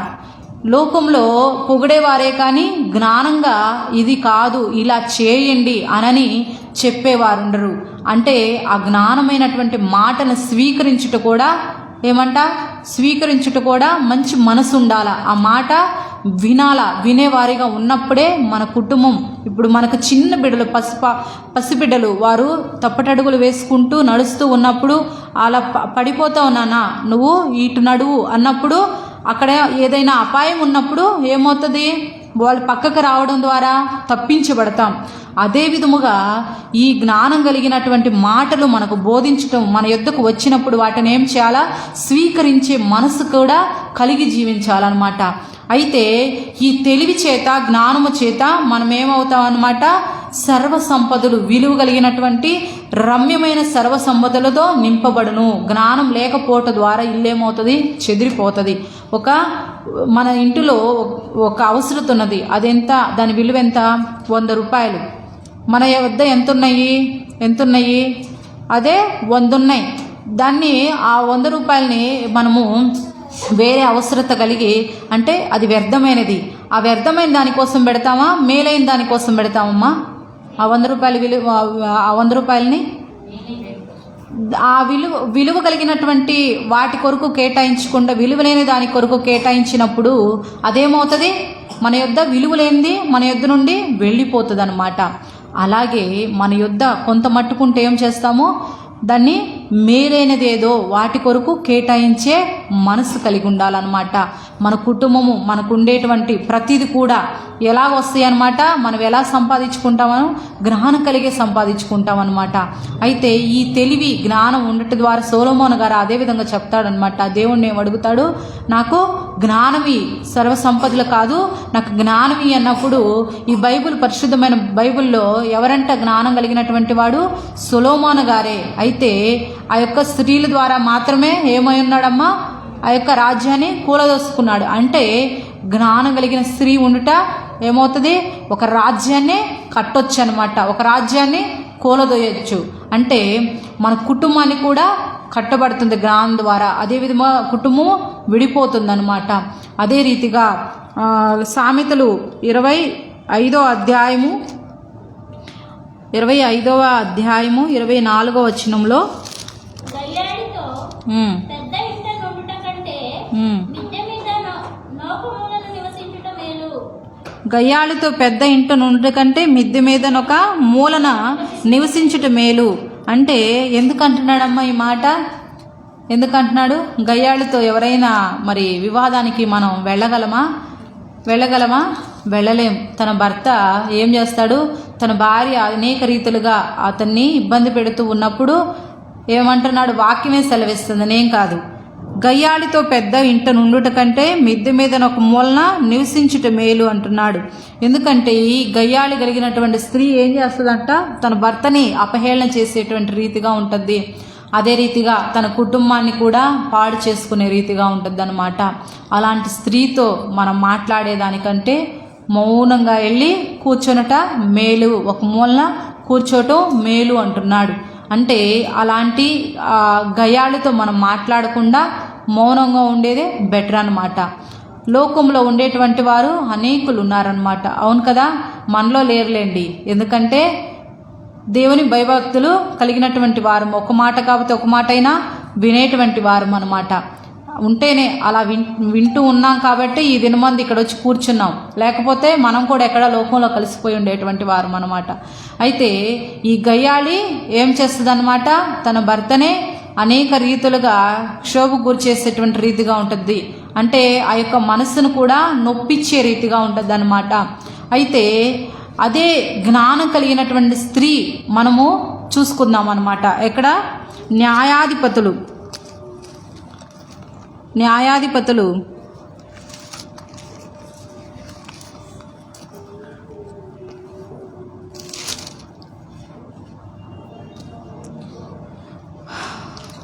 [SPEAKER 2] లోకంలో పొగిడేవారే కానీ జ్ఞానంగా ఇది కాదు ఇలా చేయండి అనని చెప్పేవారుండరు. అంటే ఆ జ్ఞానమైనటువంటి మాటను స్వీకరించుట కూడా మంచి మనసు ఉండాల. ఆ మాట వినేవారిగా ఉన్నప్పుడే మన కుటుంబం, ఇప్పుడు మనకు చిన్న బిడ్డలు, పసిబిడ్డలు, వారు తప్పటడుగులు వేసుకుంటూ నడుస్తూ ఉన్నప్పుడు అలా పడిపోతావు నాన్న, నువ్వు ఇటు నడువు అన్నప్పుడు, అక్కడ ఏదైనా అపాయం ఉన్నప్పుడు ఏమవుతుంది, వాళ్ళు పక్కకు రావడం ద్వారా తప్పించబడతాం. అదే విధముగా ఈ జ్ఞానం కలిగినటువంటి మాటలు మనకు బోధించటం, మన యొద్దకు వచ్చినప్పుడు వాటిని ఏం చేయాలా, స్వీకరించే మనసు కూడా కలిగి జీవించాలన్నమాట. అయితే ఈ తెలివి చేత, జ్ఞానము చేత మనం ఏమవుతాం అన్నమాట, సర్వ సంపదలు, విలువ కలిగినటువంటి రమ్యమైన సర్వ సంపదలతో నింపబడును. జ్ఞానం లేకపోవటం ద్వారా ఇల్లు ఏమవుతుంది, చెదిరిపోతుంది. మన ఇంటిలో ఒక అవసరత ఉన్నది, అదెంత, దాని విలువ ఎంత, 100 రూపాయలు. మన వద్ద ఎంతున్నాయి అదే 100 ఉన్నాయి. దాన్ని ఆ 100 రూపాయలని మనము వేరే అవసరత కలిగి, అంటే అది వ్యర్థమైనది, ఆ వ్యర్థమైన దానికోసం పెడతామా, మేలైన దానికోసం పెడతామమ్మా? ఆ 100 రూపాయల విలువ, ఆ 100 రూపాయలని ఆ విలువ కలిగినటువంటి వాటి కొరకు కేటాయించకుండా విలువ లేని దాని కొరకు కేటాయించినప్పుడు అదేమవుతుంది? మన యొద్ద విలువ లేనిది మన యొద్ద నుండి వెళ్ళిపోతుంది అన్నమాట. అలాగే మన యొద్ద కొంత మట్టుకుంటే ఏం చేస్తామో దాన్ని మేలైనది ఏదో వాటి కొరకు కేటాయించే మనసు కలిగి ఉండాలన్నమాట. మన కుటుంబము, మనకు ఉండేటువంటి ప్రతిది కూడా ఎలా వస్తాయి అన్నమాట, మనం ఎలా సంపాదించుకుంటామో జ్ఞానం కలిగే సంపాదించుకుంటాం అన్నమాట. అయితే ఈ తెలివి జ్ఞానం ఉండటం ద్వారా సొలొమోను గారు అదేవిధంగా చెప్తాడనమాట. దేవుణ్ణి అడుగుతాడు, నాకు జ్ఞానమి, సర్వ సంపదలు కాదు, నాకు జ్ఞానమి అన్నప్పుడు ఈ బైబిల్, పరిశుద్ధమైన బైబిల్లో ఎవరంట జ్ఞానం కలిగినటువంటి వాడు? సొలొమోను గారే. అయితే ఆ యొక్క స్త్రీల ద్వారా మాత్రమే ఏమై ఉన్నాడమ్మా, ఆ యొక్క రాజ్యాన్ని కూలదోసుకున్నాడు. అంటే జ్ఞానం కలిగిన స్త్రీ ఉండుట ఏమవుతుంది? ఒక రాజ్యాన్ని కట్టొచ్చు అనమాట, ఒక రాజ్యాన్ని కూలదోయచ్చు. అంటే మన కుటుంబాన్ని కూడా కట్టబడుతుంది జ్ఞానం ద్వారా. అదేవిధంగా కుటుంబం విడిపోతుంది అనమాట. అదే రీతిగా సామెతలు 25వ అధ్యాయము 24వ వచనంలో గయ్యాళితో పెద్ద ఇంట నుండి కంటే మిద్దె మీద ఒక మూలన నివసించుట మేలు. అంటే ఎందుకంటున్నాడమ్మా ఈ మాట? ఎందుకంటున్నాడు? గయ్యాళితో ఎవరైనా మరి వివాదానికి మనం వెళ్ళగలమా? వెళ్ళలేం. తన భర్త ఏం చేస్తాడు? తన భార్య అనేక రీతులుగా అతన్ని ఇబ్బంది పెడుతూ ఉన్నప్పుడు ఏమంటున్నాడు? వాక్యమే సెలవిస్తుంది, నేను కాదు. గయ్యాళితో పెద్ద ఇంట నుండుట కంటే మిద్దె మీద ఒక మూలన నివసించుట మేలు అంటున్నాడు. ఎందుకంటే ఈ గయ్యాళి కలిగినటువంటి స్త్రీ ఏం చేస్తుందంట? తన భర్తని అపహేళన చేసేటువంటి రీతిగా ఉంటుంది. అదే రీతిగా తన కుటుంబాన్ని కూడా పాడు చేసుకునే రీతిగా ఉంటుంది అన్నమాట. అలాంటి స్త్రీతో మనం మాట్లాడేదానికంటే మౌనంగా వెళ్ళి కూర్చొనట మేలు, ఒక మూలన కూర్చోటం మేలు అంటున్నాడు. అంటే అలాంటి గయ్యాళితో మనం మాట్లాడకుండా మౌనంగా ఉండేదే బెటర్ అన్నమాట. లోకంలో ఉండేటువంటి వారు అనేకులు ఉన్నారనమాట. అవును కదా, మనలో లేరులేండి. ఎందుకంటే దేవుని భయభక్తులు కలిగినటువంటి వారు, ఒక మాట కాకపోతే ఒక మాట అయినా వినేటువంటి వారు అన్నమాట. ఉంటేనే అలా వింటూ ఉన్నాం కాబట్టి ఈ దినమంది ఇక్కడ వచ్చి కూర్చున్నాం. లేకపోతే మనం కూడా ఎక్కడ లోకంలో కలిసిపోయి ఉండేటువంటి వారు అన్నమాట. అయితే ఈ గయ్యాళి ఏం చేస్తుంది అన్నమాట? తన భర్తనే అనేక రీతులుగా క్షోభకు గురి చేసేటువంటి రీతిగా ఉంటుంది. అంటే ఆ యొక్క మనసును కూడా నొప్పించే రీతిగా ఉంటుంది అన్నమాట. అయితే అదే జ్ఞానం కలిగినటువంటి స్త్రీ మనము చూసుకుందాం అన్నమాట. ఎక్కడ? న్యాయాధిపతులు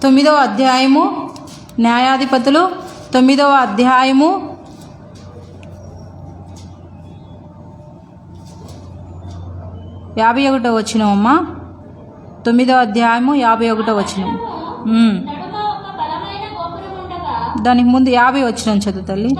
[SPEAKER 2] 9వ అధ్యాయము, న్యాయాధిపతులు 9వ అధ్యాయము 51వ వచనం అమ్మా. 9వ అధ్యాయము 51వ వచనం. దానికి ముందు 50 వచనం చదువు తల్లి.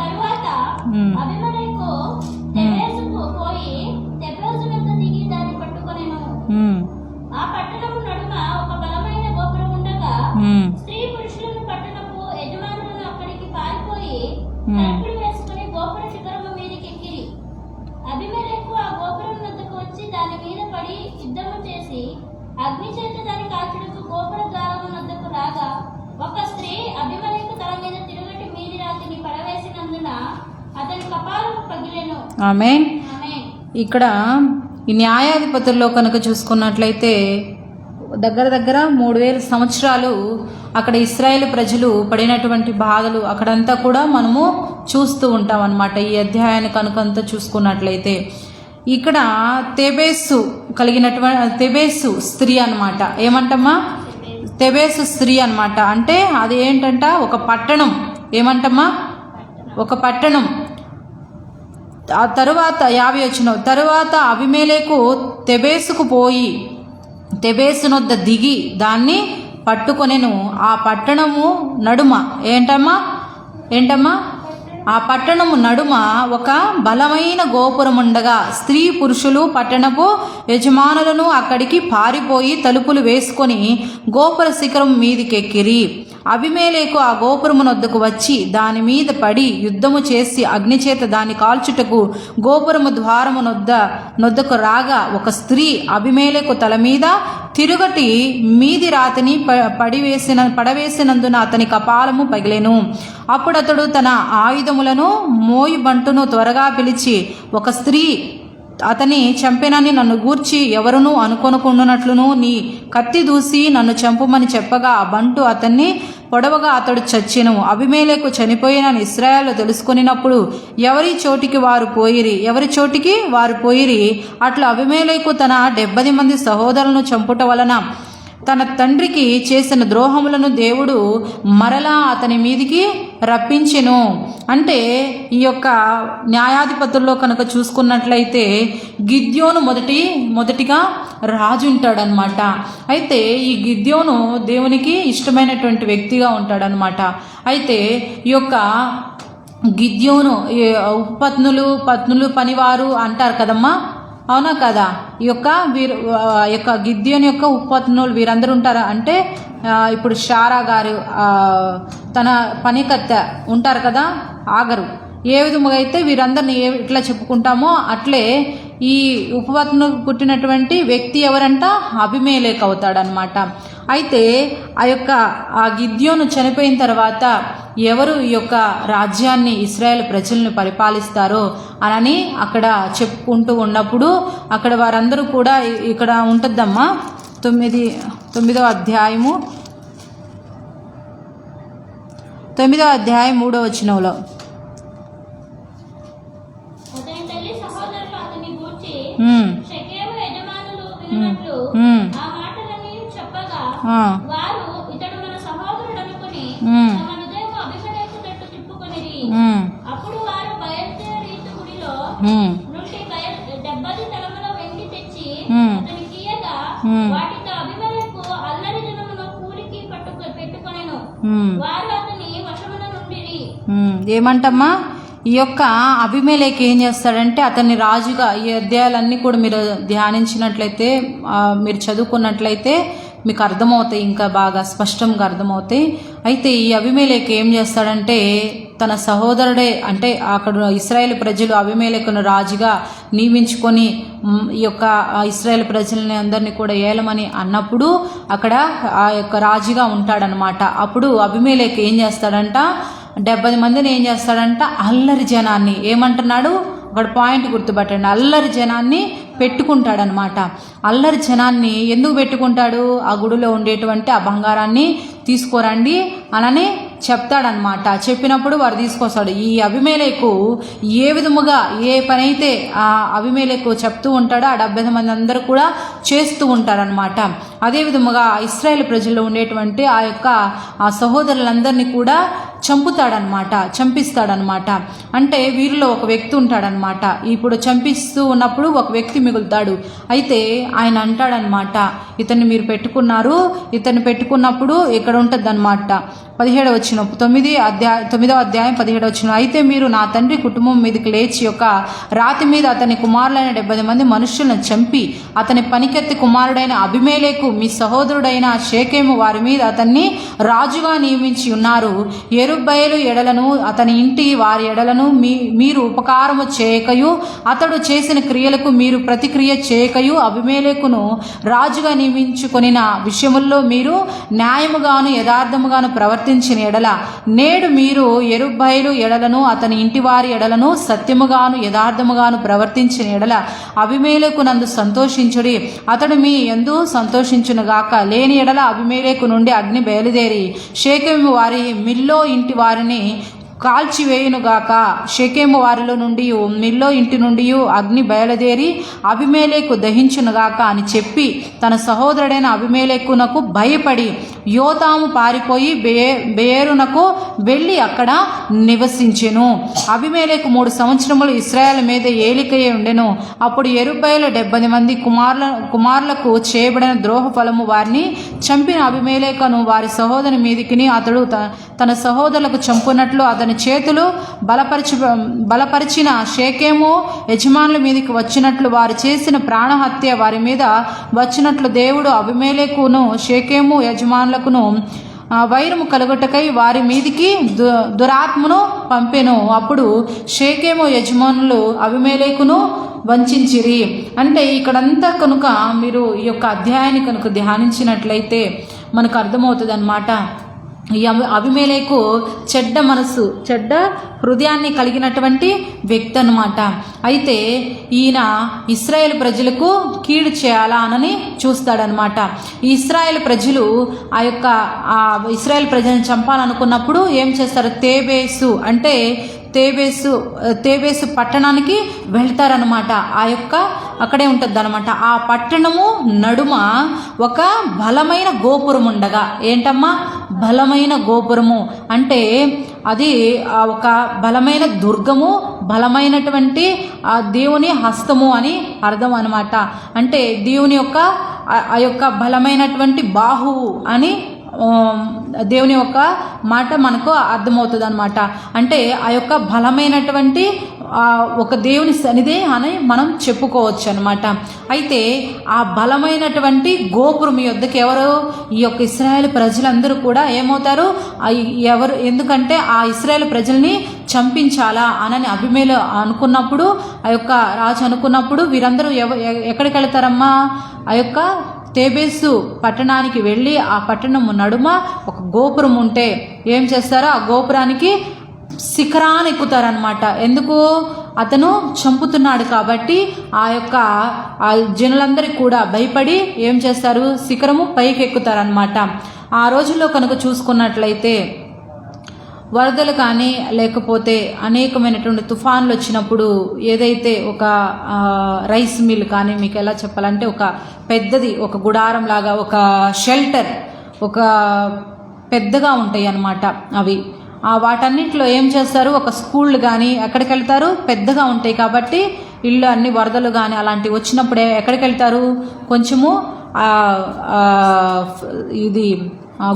[SPEAKER 1] అగ్ని చేత దాని కాచుడుకు గోపుర ద్వారము వద్దకు రాగా ఒక స్త్రీ అభిమలేకు తల మీద తిరుగటి మీది రాతిని పడవేసినందున అతని కపాలము పగిలెను.
[SPEAKER 2] ఆమేన్. ఇక్కడ ఈ న్యాయాధిపతుల్లో కనుక చూసుకున్నట్లయితే దగ్గర 3000 సంవత్సరాలు అక్కడ ఇశ్రాయేలు ప్రజలు పడినటువంటి బాధలు అక్కడంతా కూడా మనము చూస్తూ ఉంటాం అన్నమాట. ఈ అధ్యాయాన్ని కనుకంతా చూసుకున్నట్లయితే ఇక్కడ తెబేసు స్త్రీ అన్నమాట. ఏమంటమ్మా? తెబేసు స్త్రీ అన్నమాట. అంటే అది ఏంటంట? ఒక పట్టణం. ఏమంటమ్మా? ఒక పట్టణం. ఆ తరువాత 50 వచనం, తరువాత అబీమెలెకు తెబేసుకు పోయి తెబేసునొద్ద దిగి దాన్ని పట్టుకొనెను. ఆ పట్టణము నడుమ ఏంటమ్మా ఆ పట్టణము నడుమ ఒక బలమైన గోపురముండగా స్త్రీ పురుషులు పట్టణపు యజమానులను అక్కడికి పారిపోయి తలుపులు వేసుకొని గోపుర శిఖరం మీదికెక్కిరి. అబీమెలెకు ఆ గోపురమునొద్దకు వచ్చి దాని మీద పడి యుద్ధము చేసి అగ్నిచేత దాన్ని కాల్చుటకు గోపురము ద్వారము నొద్దకు రాగా ఒక స్త్రీ అబీమెలెకు తల మీద తిరుగటి మీది రాతిని పడవేసినందున అతని కపాలము పగిలెను. అప్పుడు అతడు తన ఆయుధములను మోయుబంటును త్వరగా పిలిచి, ఒక స్త్రీ అతని చంపెనని నన్ను గూర్చి ఎవరునూ అనుకొనకుండునట్లును నీ కత్తి దూసి నన్ను చంపుమని చెప్పగా ఆ బంటు అతన్ని పొడవగా అతడు చచ్చెను. అబీమెలెకు చనిపోయినని ఇశ్రాయేలు తెలుసుకొనినప్పుడు ఎవరి చోటికి వారు పోయిరి. అట్లా అబీమెలెకు తన 70 మంది సహోదరులను చంపుట వలన తన తండ్రికి చేసిన ద్రోహములను దేవుడు మరలా అతని మీదికి రప్పించెను. అంటే ఈ యొక్క న్యాయాధిపతుల్లో కనుక చూసుకున్నట్లయితే గిద్యోను మొదటిగా రాజు ఉంటాడనమాట. అయితే ఈ గిద్యోను దేవునికి ఇష్టమైనటువంటి వ్యక్తిగా ఉంటాడనమాట. అయితే ఈ యొక్క గిద్యోను పత్నులు పనివారు అంటారు కదమ్మా, అవునా కదా? ఈ యొక్క గిద్యోను యొక్క ఉపపత్నులు వీరందరూ ఉంటారా అంటే ఇప్పుడు షారా గారు తన పనికత్తె ఉంటారు కదా, ఆగరు. ఏ విధముగా అయితే వీరందరిని ఎట్లా చెప్పుకుంటామో అట్లే ఈ ఉపపత్ను పుట్టినటువంటి వ్యక్తి ఎవరంట? అబీమెలెకు అవుతాడనమాట. అయితే ఆ గిద్యోను చనిపోయిన తర్వాత ఎవరు ఈ యొక్క రాజ్యాన్ని ఇశ్రాయేల్ ప్రజలను పరిపాలిస్తారో అని అక్కడ చెప్పుకుంటూ ఉన్నప్పుడు అక్కడ వారందరూ కూడా ఇక్కడ ఉంటుందమ్మా 9వ అధ్యాయము 3వ వచనంలో ఏమంటమ్మా ఈ యొక్క అబీమెలెకు ఏం చేస్తాడంటే అతన్ని రాజుగా, ఈ అధ్యాయాలన్నీ కూడా మీరు ధ్యానించినట్లయితే మీరు చదువుకున్నట్లయితే మీకు అర్థమవుతాయి, ఇంకా బాగా స్పష్టంగా అర్థమవుతాయి. అయితే ఈ అబీమెలెకు ఏం చేస్తాడంటే తన సహోదరుడే అంటే అక్కడ ఇశ్రాయేల్ ప్రజలు అబీమెలెకును రాజుగా నియమించుకొని ఈ యొక్క ఇశ్రాయేల్ ప్రజలని అందరినీ కూడా ఏలమని అన్నప్పుడు అక్కడ ఆ యొక్క రాజుగా ఉంటాడనమాట. అప్పుడు అబీమెలెకు ఏం చేస్తాడంట 70 మందిని ఏం చేస్తాడంట అల్లరి జనాన్ని ఏమంటున్నాడు ఒక పాయింట్ గుర్తుపట్టండి, అల్లరి జనాన్ని పెట్టుకుంటాడనమాట. అల్లరి జనాన్ని ఎందుకు పెట్టుకుంటాడు? ఆ గుడిలో ఉండేటువంటి ఆ బంగారాన్ని తీసుకోరండి అనని చెప్తాడనమాట. చెప్పినప్పుడు వారు తీసుకొస్తాడు. ఈ అబీమెలెకు ఏ విధముగా ఏ పని అయితే ఆ అబీమెలెకు చెప్తూ ఉంటాడో ఆ 70 మంది అందరూ కూడా చేస్తూ ఉంటారనమాట. అదే విధముగా ఇశ్రాయేల్ ప్రజల్లో ఉండేటువంటి ఆ సహోదరులందరినీ కూడా చంపిస్తాడనమాట. అంటే వీరిలో ఒక వ్యక్తి ఉంటాడనమాట. ఇప్పుడు చంపిస్తూ ఉన్నప్పుడు ఒక వ్యక్తి మిగులుతాడు. అయితే ఆయన అంటాడనమాట, ఇతన్ని మీరు పెట్టుకున్నారు, ఇతన్ని పెట్టుకున్నప్పుడు ఇక్కడ ఉంటుంది అనమాట 17వ వచనం 9వ అధ్యాయం 17వ వచనం. అయితే మీరు నా తండ్రి కుటుంబం మీదకి లేచి యొక్క రాతి మీద అతని కుమారులైన 70 మంది మనుషులను చంపి అతని పనికెత్తి కుమారుడైన అబీమెలెకు మీ సహోదరుడైన షేకెము వారి మీద అతన్ని రాజుగా నియమించి ఉన్నారు. యెరుబ్బయలు ఎడలను అతని ఇంటి వారి ఎడలను మీరు ఉపకారము చేయకయు అతడు చేసిన క్రియలకు మీరు ప్రతిక్రియ చేయకయు అబీమెలెకును రాజుగా నియమించుకొనిన విషయముల్లో మీరు న్యాయముగాను యథార్థముగాను ప్రవర్తించిన ఎడల నేడు మీరు యెరుబ్బయలు ఎడలను అతని ఇంటి వారి ఎడలను సత్యముగాను యథార్థముగాను ప్రవర్తించిన ఎడల అబీమెలెకు నందు సంతోషించుడి, అతడు మీ యందు సంతోషించునుగాక. లేని ఎడల అబీమెలెకు నుండి అగ్ని బయలుదేరి షేకెము వారి మిల్లో ఇంటి వారిని కాల్చివేయునుగాక. షెకెము వారిలో నుండి మిల్లో ఇంటి నుండి అగ్ని బయలుదేరి అబీమెలెకు దహించునుగాక అని చెప్పి తన సహోదరుడైన అబీమెలెకునకు భయపడి యోతాము పారిపోయి బెయేరునకు వెళ్ళి అక్కడ నివసించెను. అబీమెలెకు 3 సంవత్సరములు ఇశ్రాయేలు మీద ఏలికయ్య ఉండెను. అప్పుడు యెరుబ్బయలు 70 మంది కుమారులకు చేయబడిన ద్రోహ ఫలము వారిని చంపిన అబీమెలెకును వారి సహోదరుని మీదికిని అతడు తన సహోదరులకు చంపునట్లు అతని చేతులు బలపరిచిన షేకెము యజమానుల మీదకి వచ్చినట్లు వారు చేసిన ప్రాణహత్య వారి మీద వచ్చినట్లు దేవుడు అబీమెలెకును షేకెము యజమానులకును వైరము కలుగుటకై వారి మీదికి దురాత్మను పంపెను. అప్పుడు షేకెము యజమానులు అబీమెలెకును వంచిరి. అంటే ఇక్కడంతా కనుక మీరు ఈ యొక్క అధ్యాయాన్ని కనుక ధ్యానించినట్లయితే మనకు అర్థమవుతుంది అన్నమాట. ఈ అబీమెలెకు చెడ్డ మనసు, చెడ్డ హృదయాన్ని కలిగినటువంటి వ్యక్తి అన్నమాట. అయితే ఈయన ఇశ్రాయేల్ ప్రజలకు కీడు చేయాలా అని చూస్తాడనమాట. ఈ ఇశ్రాయేల్ ప్రజలు ఇశ్రాయేల్ ప్రజలను చంపాలనుకున్నప్పుడు ఏం చేస్తారు? తేబేసు అంటే తేబేసు పట్టణానికి వెళ్తారనమాట. అక్కడే ఉంటుంది అనమాట. ఆ పట్టణము నడుమ ఒక బలమైన గోపురం ఉండగా, ఏంటమ్మా బలమైన గోపురము అంటే అది ఒక బలమైన దుర్గము, బలమైనటువంటి ఆ దేవుని హస్తము అని అర్థం అనమాట. అంటే దేవుని యొక్క బలమైనటువంటి బాహువు అని దేవుని యొక్క మాట మనకు అర్థమవుతుంది అనమాట. అంటే ఆ యొక్క బలమైనటువంటి ఒక దేవుని సన్నిధి అని మనం చెప్పుకోవచ్చు అనమాట. అయితే ఆ బలమైనటువంటి గోపురం యొద్దకు ఈ యొక్క ఇశ్రాయేలు ప్రజలందరూ కూడా ఏమవుతారు? ఎందుకంటే ఆ ఇశ్రాయేలు ప్రజల్ని చంపించాలా అని అబీమెలెకు అనుకున్నప్పుడు, ఆ యొక్క రాజు అనుకున్నప్పుడు వీరందరూ ఎక్కడికి వెళ్తారమ్మా? ఆ యొక్క తేబేసు పట్టణానికి వెళ్ళి ఆ పట్టణము నడుమ ఒక గోపురం ఉంటే ఏం చేస్తారో ఆ గోపురానికి శిఖరాన్ని ఎక్కుతారనమాట. ఎందుకు? అతను చంపుతున్నాడు కాబట్టి ఆ జనులందరికీ కూడా భయపడి ఏం చేస్తారు? శిఖరము పైకి ఎక్కుతారనమాట. ఆ రోజుల్లో కనుక చూసుకున్నట్లయితే వరదలు కానీ లేకపోతే అనేకమైనటువంటి తుఫాన్లు వచ్చినప్పుడు ఏదైతే ఒక రైస్ మిల్ కానీ, మీకు ఎలా చెప్పాలంటే ఒక పెద్దది ఒక గుడారం లాగా ఒక షెల్టర్ ఒక పెద్దగా ఉంటాయి అన్నమాట. అవి వాటన్నిటిలో ఏం చేస్తారు? ఒక స్కూళ్ళు కానీ ఎక్కడికి వెళ్తారు? పెద్దగా ఉంటాయి కాబట్టి ఇల్లు అన్ని వరదలు కానీ అలాంటివి వచ్చినప్పుడే ఎక్కడికి వెళ్తారు? కొంచెము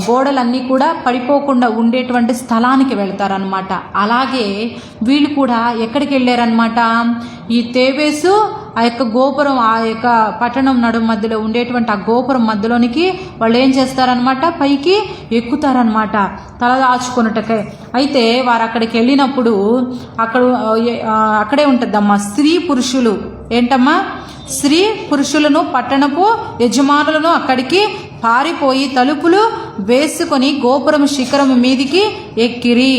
[SPEAKER 2] గోడలన్నీ కూడా పడిపోకుండా ఉండేటువంటి స్థలానికి వెళ్తారనమాట. అలాగే వీళ్ళు కూడా ఎక్కడికి వెళ్ళారనమాట? ఈ తేబేసు ఆ యొక్క గోపురం, ఆ యొక్క పట్టణం నడుము మధ్యలో ఉండేటువంటి ఆ గోపురం మధ్యలోనికి వాళ్ళు ఏం చేస్తారనమాట? పైకి ఎక్కుతారనమాట తలదాచుకున్నట్టుకే. అయితే వారు అక్కడికి వెళ్ళినప్పుడు అక్కడే ఉంటుందమ్మా స్త్రీ పురుషులు. ఏంటమ్మా? స్త్రీ పురుషులను పట్టణపు యజమానులను అక్కడికి పారిపోయి తలుపులు వేసుకొని గోపురము శిఖరము మీదికి ఎక్కిరి.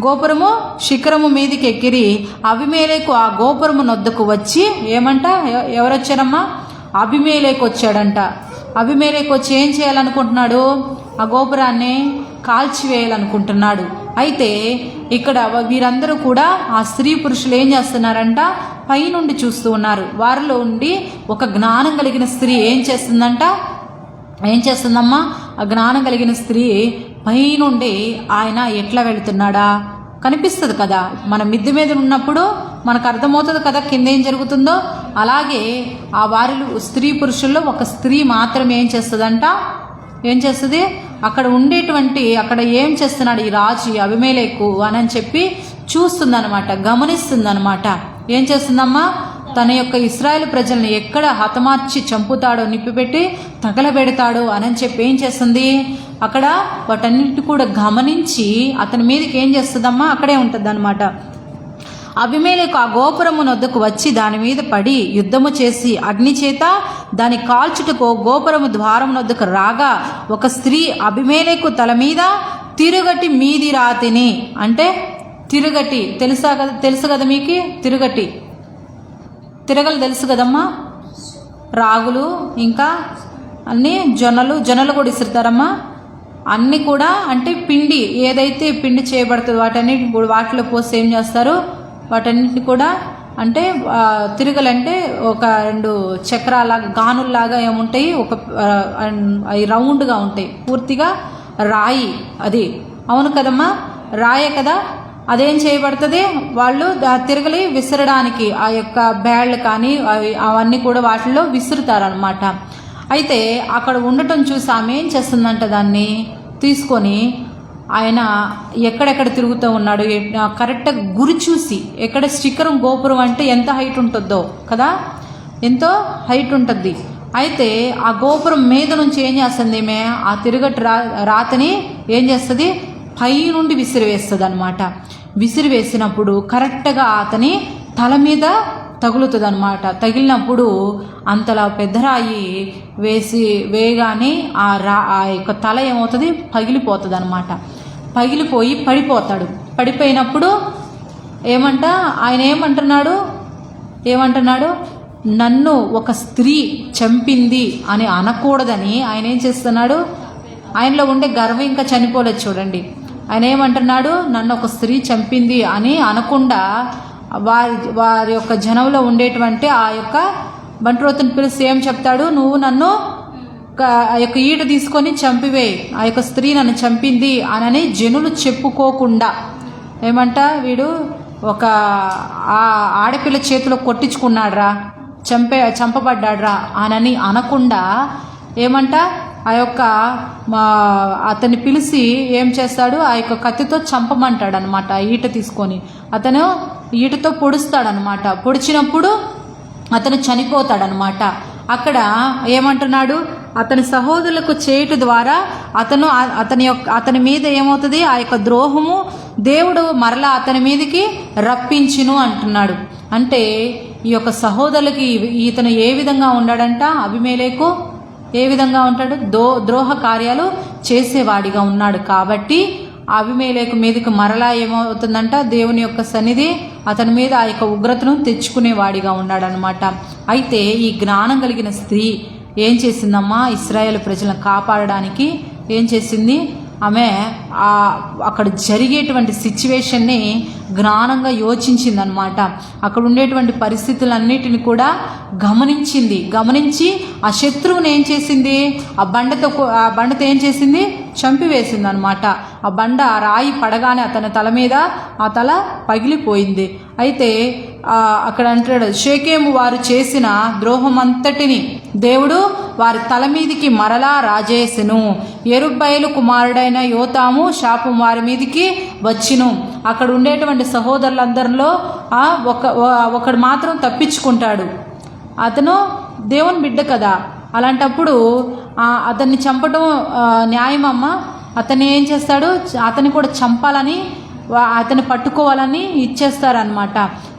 [SPEAKER 2] గోపురము శిఖరము మీదికి ఎక్కిరి. అబీమెలెకు ఆ గోపురము నొద్దకు వచ్చి ఏమంట? ఎవరొచ్చారమ్మా? అబీమెలెకు వచ్చాడంట. అబీమెలెకు వచ్చి ఏం చేయాలనుకుంటున్నాడు? ఆ గోపురాన్ని కాల్చివేయాలనుకుంటున్నాడు. అయితే ఇక్కడ వీరందరూ కూడా ఆ స్త్రీ పురుషులు ఏం చేస్తున్నారంట? పైనుండి చూస్తూ ఉన్నారు. వారిలో ఉండి ఒక జ్ఞానం కలిగిన స్త్రీ ఏం చేస్తుందమ్మా? ఆ జ్ఞానం కలిగిన స్త్రీ పైనుండి ఆయన ఎట్లా వెళుతున్నాడా కనిపిస్తుంది కదా. మన మిద్దె మీద ఉన్నప్పుడు మనకు అర్థమవుతుంది కదా కింద ఏం జరుగుతుందో. అలాగే ఆ వారిలో స్త్రీ పురుషుల్లో ఒక స్త్రీ మాత్రం ఏం చేస్తుంది? అక్కడ ఏం చేస్తున్నాడు ఈ రాజు అబీమెలెకు అని చెప్పి చూస్తుందన్నమాట, గమనిస్తుందన్నమాట. ఏం చేస్తుందమ్మా? తన యొక్క ఇశ్రాయేలు ప్రజల్ని ఎక్కడ హతమార్చి చంపుతాడో, నిప్పిపెట్టి తగలబెడతాడో అని చెప్పి ఏం చేస్తుంది? అక్కడ వాటన్నిటి కూడా గమనించి అతని మీదకి ఏం చేస్తుందమ్మా? అక్కడే ఉంటుంది అనమాట. అబీమెలెకు ఆ గోపురము నొద్దకు వచ్చి దాని మీద పడి యుద్ధము చేసి అగ్ని చేత దాని కాల్చుటకు గోపురము ద్వారం నొద్దకు రాగా ఒక స్త్రీ అబీమెలెకు తల మీద తిరుగటి మీది రాతిని, అంటే తిరుగటి తెలుసు కదా మీకు? తిరగలు తెలుసు కదమ్మా? రాగులు ఇంకా అన్నీ జొన్నలు కూడా ఇస్తారమ్మా. అన్నీ కూడా అంటే పిండి ఏదైతే పిండి చేయబడుతుందో వాటన్నిటిని కూడా వాటిలో పోసి ఏం చేస్తారు, వాటన్నిటిని కూడా అంటే తిరగలంటే ఒక 2 చక్రాలాగా గానుల్లాగా ఏముంటాయి, ఒక అవి రౌండ్గా ఉంటాయి, పూర్తిగా రాయి అది. అవును కదమ్మా, రాయే కదా. అదేం చేయబడుతుంది, వాళ్ళు తిరగలి విసరడానికి ఆ యొక్క బ్యాళ్ళు కానీ అవన్నీ కూడా వాటిల్లో విసురుతారనమాట. అయితే అక్కడ ఉండటం చూసి ఆమె ఏం చేస్తుందంట, దాన్ని తీసుకొని ఆయన ఎక్కడెక్కడ తిరుగుతూ ఉన్నాడు కరెక్ట్గా గురి చూసి, ఎక్కడ శిఖరం గోపురం అంటే ఎంత హైట్ ఉంటుందో కదా, ఎంతో హైట్ ఉంటుంది. అయితే ఆ గోపురం మీద నుంచి ఏం చేస్తుంది, ఈమె ఆ తిరగటి రాతని ఏం చేస్తుంది, పై నుండి విసిరివేస్తుంది అనమాట. విసిరివేసినప్పుడు కరెక్ట్గా అతని తల మీద తగులుతుంది అనమాట. తగిలినప్పుడు అంతలా పెద్ద రాయి వేయగానే ఆ యొక్క తల ఏమవుతుంది, పగిలిపోతుంది అనమాట. పగిలిపోయి పడిపోతాడు. పడిపోయినప్పుడు ఆయన ఏమంటున్నాడు, నన్ను ఒక స్త్రీ చంపింది అని అనకూడదని ఆయన ఏం చేస్తున్నాడు, ఆయనలో ఉండే గర్వం ఇంకా చనిపోలేదు చూడండి. ఆయన ఏమంటున్నాడు, నన్ను ఒక స్త్రీ చంపింది అని అనకుండా వారి యొక్క జనంలో ఉండేటువంటి ఆ యొక్క బంట్రోతుని పిలిచి ఏం చెప్తాడు, నువ్వు నన్ను ఆ యొక్క ఈట తీసుకొని చంపివేయి, ఆ యొక్క స్త్రీ నన్ను చంపింది అని జనులు చెప్పుకోకుండా వీడు ఒక ఆడపిల్ల చేతిలో కొట్టించుకున్నాడ్రా, చంపబడ్డాడ్రా అని అనకుండా ఆ యొక్క అతన్ని పిలిచి ఏం చేస్తాడు, ఆ యొక్క కత్తితో చంపమంటాడు అనమాట. ఈట తీసుకొని అతను ఈటతో పొడుస్తాడనమాట. పొడిచినప్పుడు అతను చనిపోతాడనమాట. అక్కడ ఏమంటున్నాడు, అతని సహోదరులకు చేయుట ద్వారా అతని మీద ఏమవుతుంది, ఆ యొక్క ద్రోహము దేవుడు మరలా అతని మీదకి రప్పించును అంటున్నాడు. అంటే ఈ యొక్క సహోదరులకి ఇతను ఏ విధంగా ఉన్నాడంట, అబీమెలెకు ఏ విధంగా ఉంటాడు, ద్రోహ కార్యాలు చేసేవాడిగా ఉన్నాడు. కాబట్టి అబీమెలెకు మీదకి మరలా ఏమవుతుందంట, దేవుని యొక్క సన్నిధి అతని మీద ఆ యొక్క ఉగ్రతను తెచ్చుకునేవాడిగా ఉన్నాడనమాట. అయితే ఈ జ్ఞానం కలిగిన స్త్రీ ఏం చేసిందమ్మా, ఇశ్రాయేలు ప్రజలను కాపాడడానికి ఏం చేసింది, ఆమె అక్కడ జరిగేటువంటి సిచ్యువేషన్ని జ్ఞానంగా యోచించిందనమాట. అక్కడ ఉండేటువంటి పరిస్థితులన్నిటిని కూడా గమనించి ఆ శత్రువుని ఏం చేసింది, ఆ బండతో ఏం చేసింది, చంపివేసింది అనమాట. ఆ రాయి పడగానే అతని తల మీద ఆ తల పగిలిపోయింది. అయితే అక్కడ అంటాడు, షేకెము వారు చేసిన ద్రోహమంతటిని దేవుడు వారి తల మీదికి మరలా రాజేసెను. యెరుబ్బయలు కుమారుడైన యోతాము శాపం వారి మీదికి వచ్చును. అక్కడ ఉండేటువంటి సహోదరులందరిలో ఒకడు మాత్రం తప్పించుకుంటాడు. అతను దేవుని బిడ్డ కదా. అలాంటప్పుడు అతన్ని చంపడం న్యాయమమ్మ. అతన్ని ఏం చేస్తాడు, అతన్ని కూడా చంపాలని, అతన్ని పట్టుకోవాలని ఇచ్చేస్తారనమాట.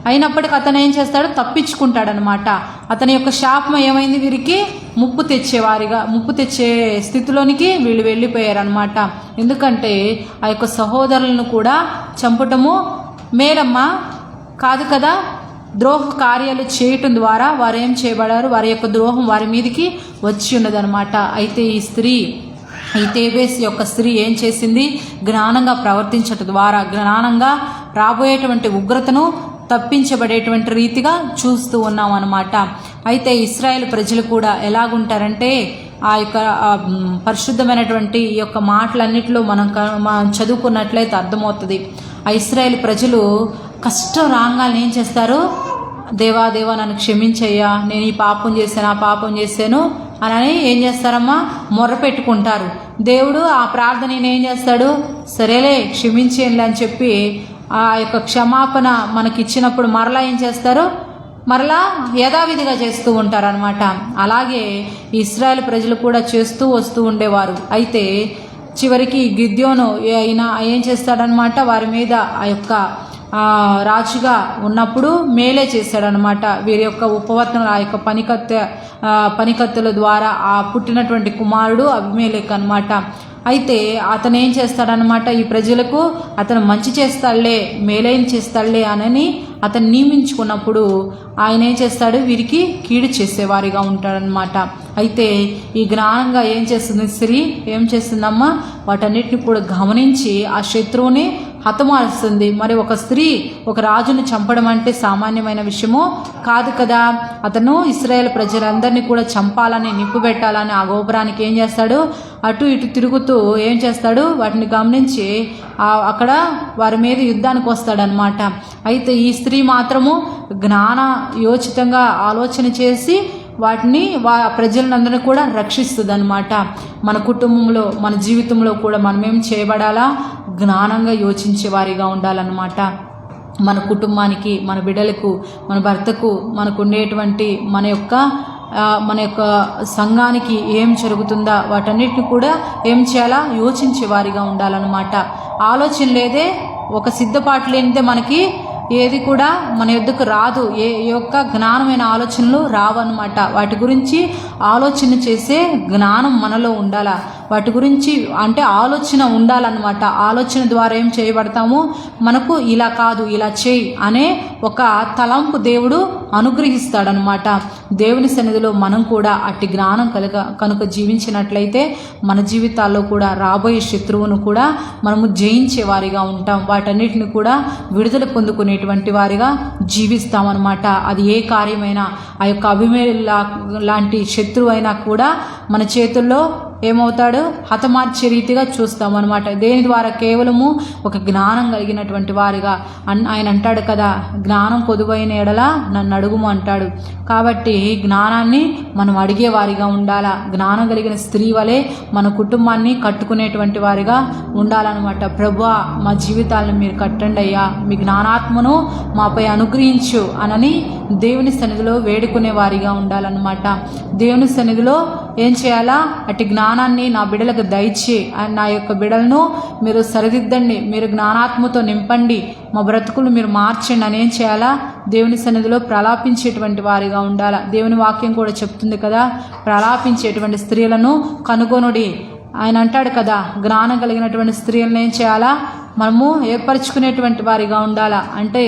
[SPEAKER 2] అయినప్పటికీ అతను ఏం చేస్తాడు, తప్పించుకుంటాడనమాట. అతని యొక్క శాపం ఏమైంది, వీరికి ముప్పు తెచ్చే స్థితిలోనికి వీళ్ళు వెళ్ళిపోయారనమాట. ఎందుకంటే ఆ యొక్క సహోదరులను కూడా చంపటము మేలమ్మా కాదు కదా. ద్రోహ కార్యాలు చేయటం ద్వారా వారు ఏం చేయబడారు, వారి యొక్క ద్రోహం వారి మీదకి వచ్చి ఉన్నదనమాట. అయితే ఈ తేబేస్ యొక్క స్త్రీ ఏం చేసింది, జ్ఞానంగా ప్రవర్తించటం ద్వారా జ్ఞానంగా రాబోయేటువంటి ఉగ్రతను తప్పించబడేటువంటి రీతిగా చూస్తూ ఉన్నాం అన్నమాట. అయితే ఇశ్రాయేల్ ప్రజలు కూడా ఎలాగుంటారంటే, ఆ యొక్క పరిశుద్ధమైనటువంటి ఈ యొక్క మాటలన్నిటిలో మనం చదువుకున్నట్లయితే అర్థమవుతుంది. ఆ ఇశ్రాయేల్ ప్రజలు కష్టం రాగానే ఏం చేస్తారు, దేవా నన్ను క్షమించయ్యా, నేను ఈ పాపం చేశాను, ఆ పాపం చేశాను అని ఏం చేస్తారమ్మా, మొర్ర పెట్టుకుంటారు. దేవుడు ఆ ప్రార్థన ఏం చేస్తాడు, సరేలే క్షమించేయండి అని చెప్పి ఆ యొక్క క్షమాపణ మనకి ఇచ్చినప్పుడు మరలా ఏం చేస్తారు, మరలా యథావిధిగా చేస్తూ ఉంటారనమాట. అలాగే ఇశ్రాయేల్ ప్రజలు కూడా చేస్తూ వస్తూ ఉండేవారు. అయితే చివరికి గిద్యోను అయినా ఏం చేస్తాడనమాట, వారి మీద ఆ యొక్క రాజుగా ఉన్నప్పుడు మేలే చేశాడనమాట. వీరి యొక్క ఉపవర్తన ఆ యొక్క పనికత్తుల ద్వారా ఆ పుట్టినటువంటి కుమారుడు అబీమెలెకు అనమాట. అయితే అతను ఏం చేస్తాడనమాట, ఈ ప్రజలకు అతను మంచి చేస్తాడులే, మేలైన చేస్తాడులే అని అతను నియమించుకున్నప్పుడు ఆయన ఏం చేస్తాడు, వీరికి కీడు చేసేవారిగా ఉంటాడనమాట. అయితే ఈ జ్ఞానంగా ఏం చేస్తుంది స్త్రీ, ఏం చేస్తుందమ్మా, వాటన్నిటిని కూడా గమనించి ఆ శత్రువుని హతమారుస్తుంది. మరి ఒక స్త్రీ ఒక రాజును చంపడం అంటే సామాన్యమైన విషయము కాదు కదా. అతను ఇశ్రాయేల్ ప్రజలందరినీ కూడా చంపాలని, నిప్పుబెట్టాలని ఆ గోపురానికి ఏం చేస్తాడు, అటు ఇటు తిరుగుతూ ఏం చేస్తాడు, వాటిని గమనించి అక్కడ వారి మీద యుద్ధానికి వస్తాడనమాట. అయితే ఈ స్త్రీ మాత్రము జ్ఞానయోచితంగా ఆలోచన చేసి వాటిని ప్రజలందరినీ కూడా రక్షిస్తుంది అనమాట. మన కుటుంబంలో, మన జీవితంలో కూడా మనం ఏం చేయబడాలా, జ్ఞానంగా యోచించే వారిగా ఉండాలన్నమాట. మన కుటుంబానికి, మన బిడ్డలకు, మన భర్తకు, మనకు ఉండేటువంటి మన యొక్క సంఘానికి ఏం జరుగుతుందా వాటన్నిటిని కూడా ఏం చేయాలా, యోచించే వారిగా ఉండాలన్నమాట. ఆలోచన లేదే, ఒక సిద్ధపాటు లేనిదే మనకి ఏది కూడా మన యొద్దకు రాదు. ఏ యొక్క జ్ఞానమైన ఆలోచనలు రావన్నమాట. వాటి గురించి ఆలోచన చేసే జ్ఞానం మనలో ఉండాలా, వాటి గురించి అంటే ఆలోచన ఉండాలన్నమాట. ఆలోచన ద్వారా ఏం చేయబడతాము, మనకు ఇలా కాదు ఇలా చేయి అనే ఒక తలంపు దేవుడు అనుగ్రహిస్తాడనమాట. దేవుని సన్నిధిలో మనం కూడా అట్టి జ్ఞానం కనుక జీవించినట్లయితే మన జీవితాల్లో కూడా రాబోయే శత్రువును కూడా మనము జయించే వారిగా ఉంటాం. వాటన్నిటిని కూడా విడుదల పొందుకునేటువంటి వారిగా జీవిస్తామన్నమాట. అది ఏ కార్యమైనా, ఆ యొక్క అభిమేలు లాంటి శత్రువు అయినా కూడా మన చేతుల్లో ఏమవుతాడు, హతమార్చే రీతిగా చూస్తామన్నమాట. దేని ద్వారా, కేవలము ఒక జ్ఞానం కలిగినటువంటి వారిగా. ఆయన అంటాడు కదా, జ్ఞానం కొదువైన ఎడల నన్ను అడుగుము అంటాడు. కాబట్టి జ్ఞానాన్ని మనం అడిగే వారిగా ఉండాలా. జ్ఞానం కలిగిన స్త్రీ వలె మన కుటుంబాన్ని కట్టుకునేటువంటి వారిగా ఉండాలన్నమాట. ప్రభువా, మా జీవితాలను మీరు కట్టండి అయ్యా, మీ జ్ఞానాత్మను మాపై అనుగ్రహించు అనని దేవుని సన్నిధిలో వేడుకునే వారిగా ఉండాలన్నమాట. దేవుని సన్నిధిలో ఏం చేయాలా, అటు జ్ఞానాన్ని నా బిడ్డలకు దయచి, నా యొక్క బిడ్డలను మీరు సరిదిద్దండి, మీరు జ్ఞానాత్మతో నింపండి, మా బ్రతుకులు మీరు మార్చండి అని ఏం చేయాలా, దేవుని సన్నిధిలో ప్రలాపించేటువంటి వారిగా ఉండాలా. దేవుని వాక్యం కూడా చెప్తుంది కదా, ప్రలాపించేటువంటి స్త్రీలను కనుగొనుడి. ఆయన అంటాడు కదా, జ్ఞానం కలిగినటువంటి స్త్రీలను ఏం చేయాలా, మనము ఏర్పరచుకునేటువంటి వారిగా ఉండాలా. అంటే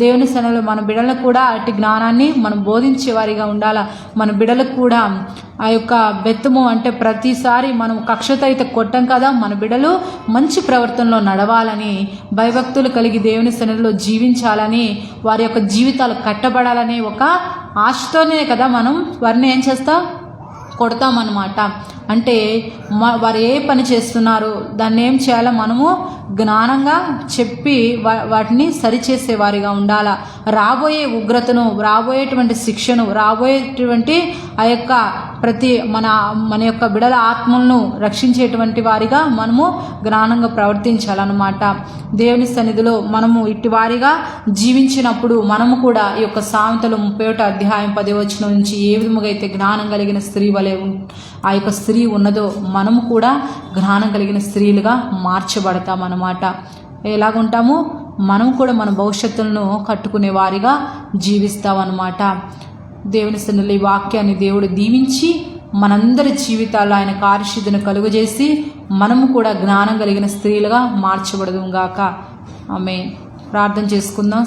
[SPEAKER 2] దేవుని సన్నిధిలో మన బిడ్డలకు కూడా అట్టి జ్ఞానాన్ని మనం బోధించే వారిగా ఉండాలా. మన బిడ్డలకు కూడా ఆ యొక్క బెత్తము అంటే ప్రతిసారి మనం కక్షతో అయితే కొట్టం కదా, మన బిడ్డలు మంచి ప్రవర్తనలో నడవాలని, భయభక్తులు కలిగి దేవుని సన్నిధిలో జీవించాలని, వారి యొక్క జీవితాలు కట్టబడాలని ఒక ఆశతోనే కదా మనం వారిని ఏం చేస్తాం, కొడతామన్నమాట. అంటే వారు ఏ పని చేస్తున్నారు దాన్ని ఏం చేయాలో మనము జ్ఞానంగా చెప్పి వాటిని సరిచేసే వారిగా ఉండాలా. రాబోయే ఉగ్రతను, రాబోయేటువంటి శిక్షను, రాబోయేటువంటి ఆ యొక్క మన యొక్క బిడల ఆత్మలను రక్షించేటువంటి వారిగా మనము జ్ఞానంగా ప్రవర్తించాలన్నమాట. దేవుని సన్నిధిలో మనము ఇట్టి వారిగా జీవించినప్పుడు మనము కూడా ఈ యొక్క సామెతలు 31వ అధ్యాయం 10వ వచనం నుంచి ఏ విధముగా అయితే జ్ఞానం కలిగిన స్త్రీ వలె ఆ యొక్క స్త్రీ ఉన్నదో మనము కూడా జ్ఞానం కలిగిన స్త్రీలుగా మార్చబడతామన్నమాట. ఎలాగుంటాము, మనం కూడా మన భవిష్యత్తులను కట్టుకునే వారిగా జీవిస్తామన్నమాట. దేవుని సన్నిధిలో ఈ వాక్యాన్ని దేవుడు దీవించి మనందరి జీవితాల్లో ఆయన కార్యసిద్ధిని కలుగజేసి మనము కూడా జ్ఞానం కలిగిన స్త్రీలుగా మార్చబడదుగాక. ఆమేన్. ప్రార్థన చేసుకుందాం.